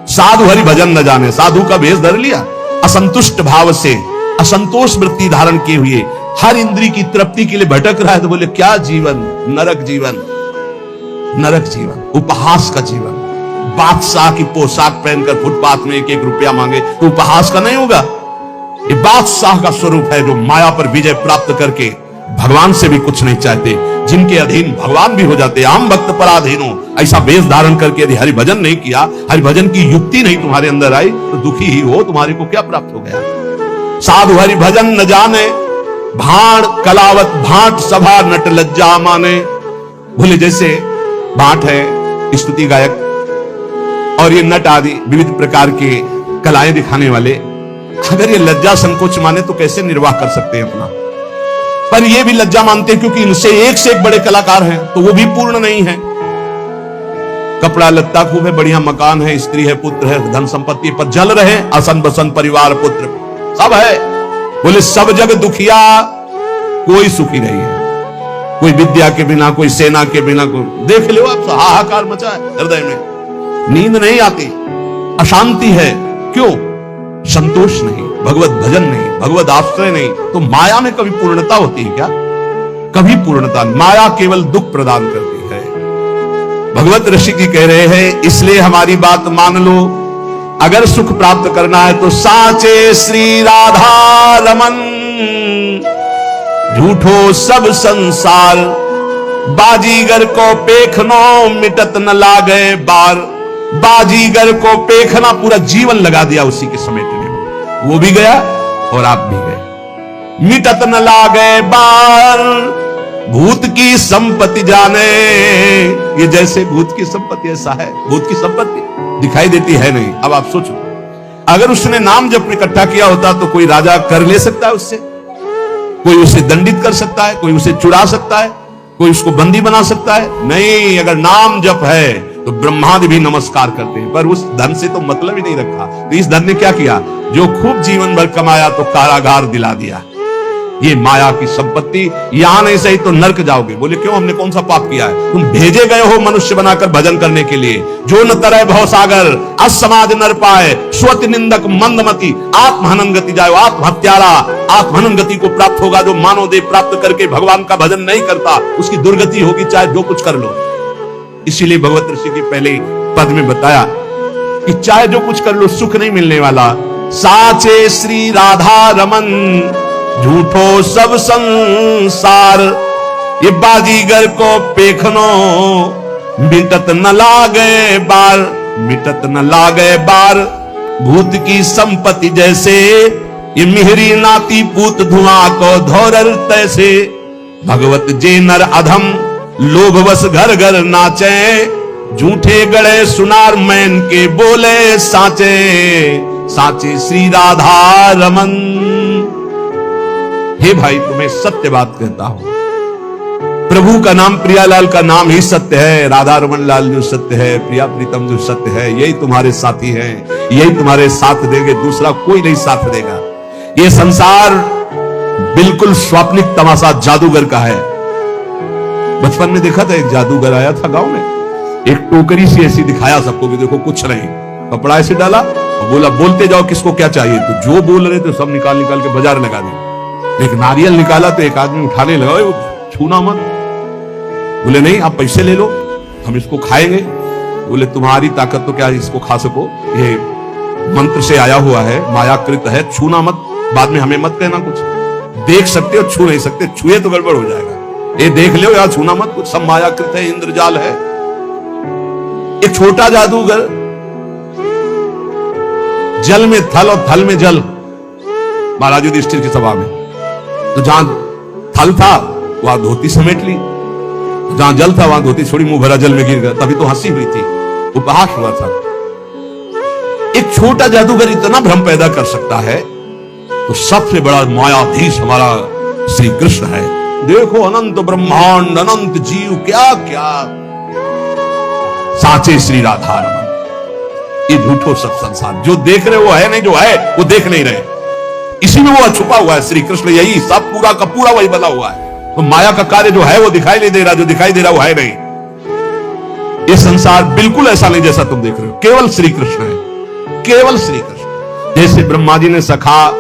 साधु हरि भजन न जाने। साधु का भेष धर लिया, असंतुष्ट भाव से, असंतोष वृत्ति धारण किए हुए, हर इंद्री की तृप्ति के लिए भटक रहा है। तो बोले क्या जीवन? नरक जीवन, नरक जीवन, उपहास का जीवन। बादशाह की पोशाक पहनकर फुटपाथ में 1-1 रुपया मांगे तो उपहास का नहीं होगा। ये बादशाह का स्वरूप है जो माया पर विजय प्राप्त करके भगवान से भी कुछ नहीं चाहते, जिनके अधीन भगवान भी हो जाते। आम भक्त पराधीन हो, ऐसा वेश धारण करके यदि हरि भजन नहीं किया, हरि भजन की युक्ति नहीं तुम्हारे अंदर आई तो दुखी ही हो। तुम्हारे को क्या प्राप्त हो गया? साधु हरि भजन न जाने, भाण कलावत भाट सभा नट लज्जा माने। बोले जैसे भाट है स्तुति गायक और ये नट आदि विविध प्रकार के कलाएं दिखाने वाले, अगर ये लज्जा संकोच माने तो कैसे निर्वाह कर सकते हैं अपना? पर ये भी लज्जा मानते हैं क्योंकि इनसे एक से एक बड़े कलाकार हैं, तो वो भी पूर्ण नहीं है। कपड़ा लत्ता खूब है, बढ़िया मकान है, स्त्री है, पुत्र है, धन संपत्ति पर जल रहे, असन बसन परिवार पुत्र सब है। बोले सब जग दुखिया, कोई सुखी नहीं है। कोई विद्या के बिना, कोई सेना के बिना, कोई देख लो आप, हाहाकार मचा है हृदय में, नींद नहीं आती, अशांति है। क्यों? संतोष नहीं, भगवत भजन नहीं, भगवत आश्रय नहीं। तो माया में कभी पूर्णता होती है क्या? कभी पूर्णता। माया केवल दुख प्रदान करती है। भगवत ऋषि की कह रहे हैं, इसलिए हमारी बात मान लो, अगर सुख प्राप्त करना है तो साचे श्री राधा रमन, झूठो सब संसार, बाजीगर को पेखनो मिटत न लागे बार। बाजीगर को पेखना, पूरा जीवन लगा दिया उसी के समेटने में, वो भी गया और आप भी गए। मिटत न लागे बार, भूत की संपत्ति जाने। ये जैसे भूत की संपत्ति ऐसा है, भूत की संपत्ति दिखाई देती है नहीं। अब आप सोचो, अगर उसने नाम जब इकट्ठा किया होता तो कोई राजा कर ले सकता है उससे, कोई उसे दंडित कर सकता है, कोई उसे चुरा सकता है, कोई उसको बंदी बना सकता है? नहीं, अगर नाम जप है तो ब्रह्मादि भी नमस्कार करते हैं। पर उस धन से तो मतलब ही नहीं रखा। तो इस धन ने क्या किया? जो खूब जीवन भर कमाया तो कारागार दिला दिया। ये माया की संपत्ति, यहां नहीं सही तो नरक जाओगे। बोले क्यों, हमने कौन सा पाप किया है? तुम भेजे गए हो मनुष्य बनाकर भजन करने के लिए। जो न तरह भव सागर, असमाज नर पाए, स्वति निंदक मंदमति, आत्महनन गति जाए। आत्महत्यारा आत्महनन गति को प्राप्त होगा। जो मानव देह प्राप्त करके भगवान का भजन नहीं करता, उसकी दुर्गति होगी, चाहे जो कुछ कर लो। इसीलिए भगवत ऋषि की पहले पद में बताया कि चाहे जो कुछ कर लो, सुख नहीं मिलने वाला। साचे श्री राधा रमन, झूठो सब संसार। ये बाजीगर को पेखनो, मिटत न लागे बार, मिटत न लागे बार। भूत की संपत्ति जैसे, ये मिहरी नाती पूत धुआं को धोरर तैसे। भगवत जे नर अधम, लोभवश घर घर नाचे। झूठे गड़े सुनार मैन के बोले साचे, साचे श्री राधा रमन। हे भाई, तुम्हें सत्य बात कहता हूं, प्रभु का नाम, प्रियालाल का नाम ही सत्य है। राधा रमन लाल जो सत्य है, प्रिया प्रीतम जो सत्य है, यही तुम्हारे साथी हैं, यही तुम्हारे साथ देंगे, दूसरा कोई नहीं साथ देगा। ये संसार बिल्कुल स्वाप्निक तमाशा जादूगर का है। बचपन में देखा था, एक जादूगर आया था गांव में, एक टोकरी सी ऐसी दिखाया सबको कि देखो कुछ नहीं, कपड़ा ऐसे डाला और बोला बोलते जाओ किसको क्या चाहिए। तो जो बोल रहे थे सब निकाल निकाल के बाजार लगा दी। एक नारियल निकाला तो एक आदमी उठाने लगा, वो छूना मत। बोले नहीं, आप पैसे ले लो, हम इसको खाएंगे। बोले तुम्हारी ताकत तो क्या इसको खा सको, ये मंत्र से आया हुआ है, मायाकृत है, छूना मत। बाद में हमें मत कहना कुछ, देख सकते हो छू नहीं सकते, छुए तो गड़बड़ हो जाएगा। ये देख लो या छूना मत, कुछ सब मायाकृत है, इंद्रजाल है। एक छोटा जादूगर, जल में थल और थल में जल, महाराज युधिष्ठिर की सभा में। तो जहां थल था वहां धोती समेट ली, जहां जल था वहां धोती छोड़ी, मुंह भरा जल में गिर गया। तभी तो हंसी हुई थी, उपहास हुआ था। एक छोटा जादूगर इतना भ्रम पैदा कर सकता है, तो सबसे बड़ा मायाधीश हमारा श्री कृष्ण है। देखो अनंत ब्रह्मांड, अनंत जीव, क्या क्या। साचे श्री राधा रमन, ये झूठो सब संसार। जो देख रहे वो है नहीं, जो है वो देख नहीं रहे। इसी में वो छुपा हुआ है श्री कृष्ण, यही सब पूरा का पूरा वही बना हुआ है। तो माया का कार्य जो है वो दिखाई नहीं दे रहा, जो दिखाई दे रहा वो है नहीं। ये संसार बिल्कुल ऐसा नहीं जैसा तुम देख रहे हो, केवल श्री कृष्ण है, केवल श्री कृष्ण। जैसे ब्रह्मा जी ने सखा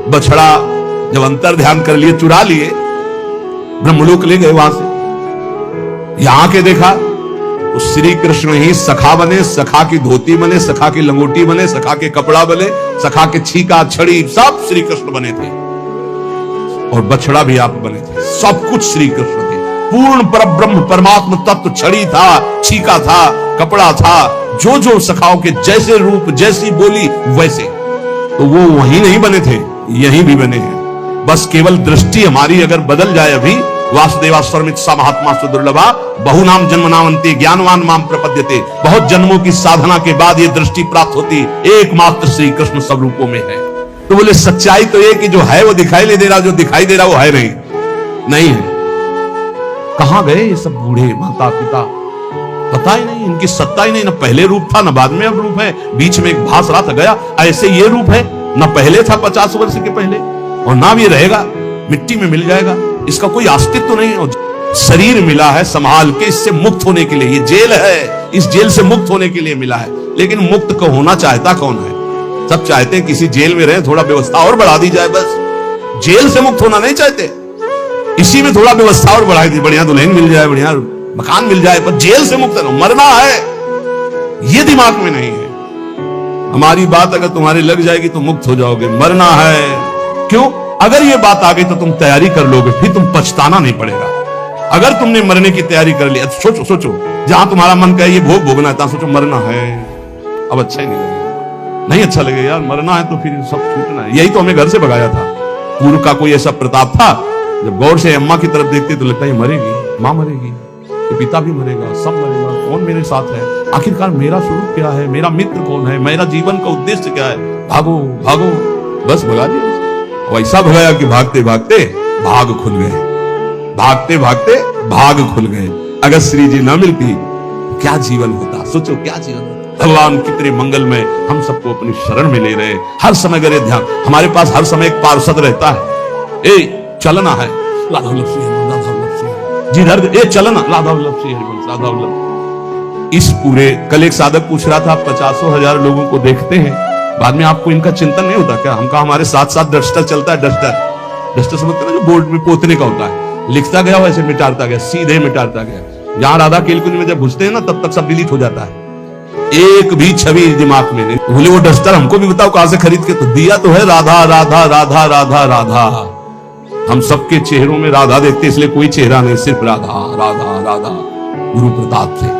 बछड़ा जब अंतर ध्यान कर लिए, चुरा लिए, ब्रह्मलोक ले गए, वहां से यहां के देखा तो श्री कृष्ण ही सखा बने, सखा की धोती बने, सखा की लंगोटी बने, सखा के कपड़ा बने, सखा के छीका छड़ी, सब श्री कृष्ण बने थे। और बछड़ा भी आप बने थे, सब कुछ श्री कृष्ण थे। पूर्ण परब्रह्म परमात्म तत्व छड़ी था, छीका था, कपड़ा था, जो जो सखाओं के जैसे रूप, जैसी बोली वैसे। तो वो वहीं नहीं बने थे, यहीं भी बने हैं। बस केवल दृष्टि हमारी अगर बदल जाए। अभी वासुदेवा स्वरमित सा महात्मा सुदुर्लभा, बहुनाम जन्म नामंती ज्ञानवान माम प्रपद्यते। बहुत जन्मों की साधना के बाद ये दृष्टि प्राप्त होती, एकमात्र श्री कृष्ण सब रूपों में है। तो बोले सच्चाई तो ये कि जो है वो दिखाई नहीं दे रहा, जो दिखाई दे रहा वो है नहीं, नहीं है। कहां गए ये सब बूढ़े माता पिता, पता ही नहीं, इनकी सत्ता ही नहीं। ना पहले रूप था ना बाद में अब रूप है, बीच में एक भास रहा था गया। ऐसे ये रूप है, ना पहले था 50 वर्ष के पहले, और ना ये रहेगा, मिट्टी में मिल जाएगा। इसका कोई अस्तित्व तो नहीं। और शरीर मिला है संभाल के, इससे मुक्त होने के लिए। ये जेल है, इस जेल से मुक्त होने के लिए मिला है। लेकिन मुक्त को होना चाहता कौन है? सब चाहते हैं किसी जेल में रहे, थोड़ा व्यवस्था और बढ़ा दी जाए, बस। जेल से मुक्त होना नहीं चाहते, इसी में थोड़ा व्यवस्था और बढ़ा दी, बढ़िया दुल्हन मिल जाए, बढ़िया मकान मिल जाए, पर जेल से मुक्त ना, मरना है, ये दिमाग में नहीं है। हमारी बात अगर तुम्हारी लग जाएगी तो मुक्त हो जाओगे। मरना है क्यों? अगर ये बात आ गई तो तुम तैयारी कर लोगे, फिर तुम पछताना नहीं पड़ेगा। अगर तुमने मरने की तैयारी कर ली, सोचो सोचो, जहां तुम्हारा मन कहे ये भोग भोगना है, सोचो मरना है, अब अच्छा ही नहीं लगेगा, नहीं अच्छा लगेगा यार, मरना है तो फिर सब छूटना है। यही तो हमें घर से भगाया था। पूर्व का कोई ऐसा प्रताप था, जब गौर से अम्मा की तरफ देखते तो लगता है मरेगी, माँ मरेगी, पिता भी मरेगा, सब मरेगा, कौन मेरे साथ है, आखिरकार मेरा स्वरूप क्या है, मेरा मित्र कौन है, मेरा जीवन का उद्देश्य क्या है, भागो भागो, बस भगा दिया। वैसा भगाया कि भागते भागते भाग खुल गए, भागते भागते भाग खुल गए। अगर श्री जी न मिलती क्या जीवन होता, सोचो क्या जीवन होता। भगवान कितने मंगल में हम सबको अपनी शरण में ले रहे, हर समय करे ध्यान। हमारे पास हर समय एक पार्षद रहता है। चलना है, राधा वल्लभ श्री हरिवंश, राधा वल्लभ श्री हरिवंश, जिधर ये चलना, राधा वल्लभ श्री हरिवंश, राधा वल्लभ। इस पूरे, कल एक साधक पूछ रहा था, आप 50,000 लोगों को देखते हैं, बाद में आपको इनका चिंतन नहीं होता क्या? हमका हमारे साथ साथ डस्टर चलता है, डस्टर समझते ना, जो बोर्ड में पोतने का होता है, लिखता गया वैसे मिटाता गया, सीधे मिटाता गया। जहां राधा केलकुंज में जब घुसते हैं ना, तब तक सब डिलीट हो जाता है, एक भी छवि दिमाग में नहीं। बोले वो डस्टर हमको भी बताओ कहां से खरीद के, तो दिया तो है राधा राधा राधा राधा राधा। हम सबके चेहरों में राधा देखते, इसलिए कोई चेहरा नहीं, सिर्फ राधा राधा राधा। गुरु प्रताप से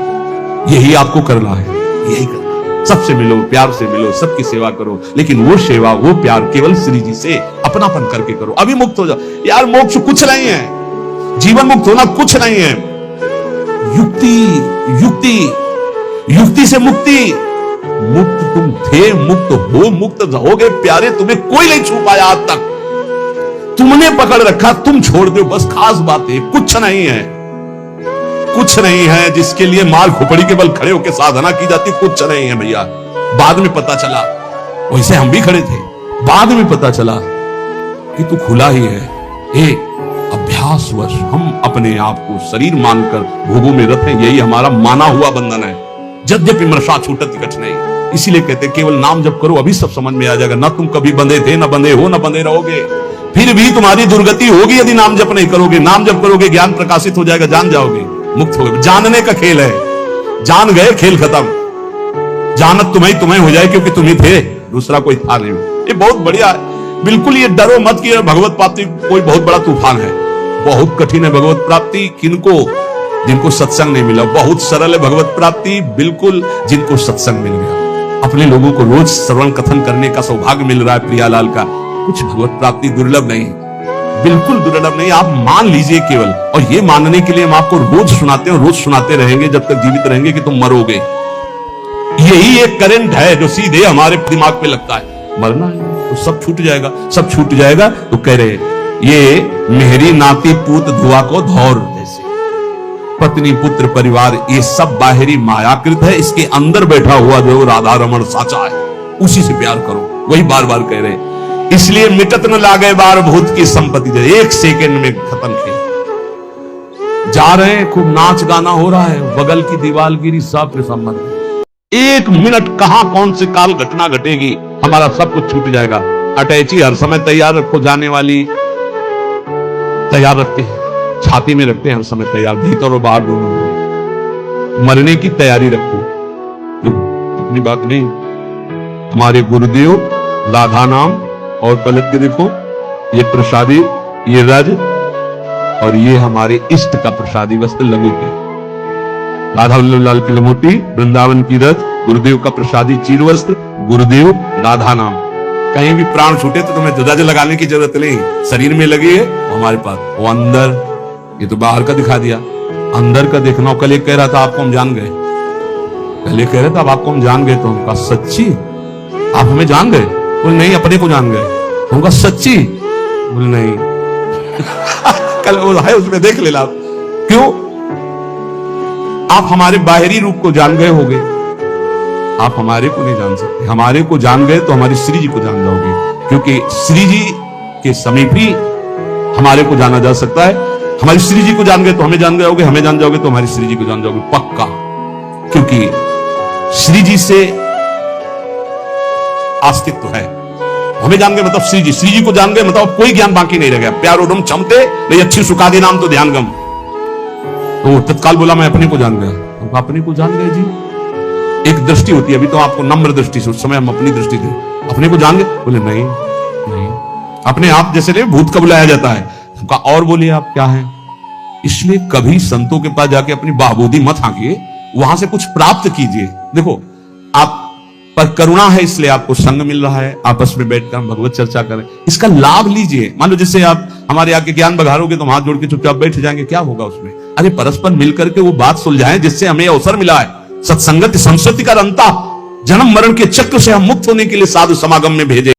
यही आपको करना है, यही करना। सबसे मिलो, प्यार से मिलो, सबकी सेवा करो, लेकिन वो सेवा, वो प्यार केवल श्री जी से अपनापन करके करो। अभी मुक्त हो जाओ यार, मोक्ष कुछ नहीं है, जीवन मुक्त होना कुछ नहीं है। युक्ति युक्ति युक्ति से मुक्ति, मुक्त तुम थे, मुक्त हो, मुक्त रहोगे प्यारे, तुम्हें कोई नहीं छू पाया आज तक, तुमने पकड़ रखा, तुम छोड़ दो, बस खास बात है, कुछ नहीं है, कुछ नहीं है जिसके लिए माल खोपड़ी के बल खड़े होकर साधना की जाती, कुछ नहीं है भैया। बाद में पता चला, वैसे हम भी खड़े थे, बाद में पता चला कि तू खुला ही है। एक अभ्यासवश हम अपने आप को शरीर मानकर भोगों में रत हैं, यही हमारा माना हुआ बंधन है। यद्यपि मृषा छूटत निकट नहीं, इसीलिए कहते केवल नाम जप करो, अभी सब समझ में आ जाएगा। ना तुम कभी बंधे थे, ना बंधे हो, ना बंधे रहोगे, फिर भी तुम्हारी दुर्गति होगी यदि नाम जप नहीं करोगे। नाम जप करोगे, ज्ञान प्रकाशित हो जाएगा, जान जाओगे, मुक्त हो गए। जानने का खेल है, जान गए खेल खत्म, जानत तुम्हें हो जाए, क्योंकि तुम ही थे, दूसरा कोई था नहीं। ये बहुत बढ़िया है, बिल्कुल ये डरो मत कि भगवत प्राप्ति कोई बहुत बड़ा तूफान है। बहुत कठिन है भगवत प्राप्ति, किनको? जिनको सत्संग नहीं मिला। बहुत सरल है भगवत प्राप्ति, बिल्कुल जिनको सत्संग मिल गया। अपने लोगों को रोज श्रवण कथन करने का सौभाग्य मिल रहा है प्रियालाल का, कुछ भगवत प्राप्ति दुर्लभ नहीं, बिल्कुल दुर्लभ नहीं। आप मान लीजिए केवल, और ये मानने के लिए हम आपको रोज सुनाते हैं, रोज सुनाते रहेंगे जब तक जीवित रहेंगे कि तुम मरोगे। यही एक करंट है जो सीधे हमारे दिमाग पे लगता है, मरना है तो सब छूट जाएगा, सब छूट जाएगा। तो कह रहे ये मेहरी नाती पूत धुआ को धौर, जैसे पत्नी पुत्र परिवार ये सब बाहरी मायाकृत है, इसके अंदर बैठा हुआ जो राधा रमण साचा है, उसी से प्यार करो। वही बार बार कह रहे, इसलिए मिटत न लागे बार भूत की संपत्ति, एक सेकंड में खत्म किया। जा रहे हैं, खूब नाच गाना हो रहा है, बगल की दीवार गिरी, सब के संबंध, एक मिनट कहां कौन से काल घटना घटेगी, हमारा सब कुछ छूट जाएगा। अटैची हर समय तैयार रखो, जाने वाली तैयार रखते हैं, छाती में रखते हैं हर समय तैयार, भीतर और बाहर दोनों। मरने की तैयारी रखो, अपनी बात नहीं। हमारे गुरुदेव राधा नाम और पलट के देखो, ये प्रसादी, ये रज, और ये हमारे इष्ट का प्रसादी वस्त्र लघु के, राधा वल्लभ लाल की लमोटी, वृंदावन की रज, गुरुदेव का प्रसादी चीर वस्त्र, गुरुदेव राधा नाम। कहीं भी प्राण छूटे तो तुम्हें रज लगाने की जरूरत नहीं, शरीर में लगी है हमारे पास, वो अंदर, ये तो बाहर का दिखा दिया, अंदर का देखना। कल एक कह रहा था आपको हम जान गए, पहले कह रहे थे अब आपको हम जान गए, तो हमका सच्ची आप हमें जान गए? बोले नहीं, अपने को जान गए। हमका सच्ची? बोले नहीं। कल वो है उसमें देख लेना आप, क्यों? आप हमारे बाहरी रूप को जान गए होगे, आप हमारे को नहीं जान सकते। हमारे को जान गए तो हमारी श्री जी को जान जाओगे, क्योंकि श्री जी के समीप ही हमारे को जाना जा सकता है। हमारी श्री जी को जान गए तो हमें जान जाओगे, हमें जान जाओगे तो हमारी श्री जी को जान जाओगे पक्का, क्योंकि श्री जी से अस्तित्व है। हमें जान गए मतलब श्री जी को जान गए मतलब कोई ज्ञान बाकी नहीं रह गया। प्यार उडम चमते नहीं अच्छी सुखादी नाम तो ध्यान गम। तो तत्काल बोला मैं अपने को जान गया। हम अपने को जान गए जी, एक दृष्टि होती है, अभी तो आपको नम्र दृष्टि से, उस समय हम अपनी दृष्टि थे। अपने को जान गए? बोले नहीं नहीं, अपने आप जैसे नहीं भूत का बुलाया जाता है। हमका और बोलिए आप क्या है? इसलिए कभी संतों के पास जाके अपनी बाबूदी मत हाकिए, वहां से कुछ प्राप्त कीजिए। देखो आप पर करुणा है इसलिए आपको संग मिल रहा है, आपस में बैठकर हम भगवत चर्चा करें, इसका लाभ लीजिए। मान लो जैसे आप हमारे आके ज्ञान बघारोगे तो हम हाथ जोड़ के चुपचाप बैठ जाएंगे, क्या होगा उसमें? अरे परस्पर मिलकर के वो बात सुलझाएं जिससे हमें अवसर मिला है। सत्संगत संस्कृति का रंता, जन्म मरण के चक्र से हम मुक्त होने के लिए साधु समागम में भेजे।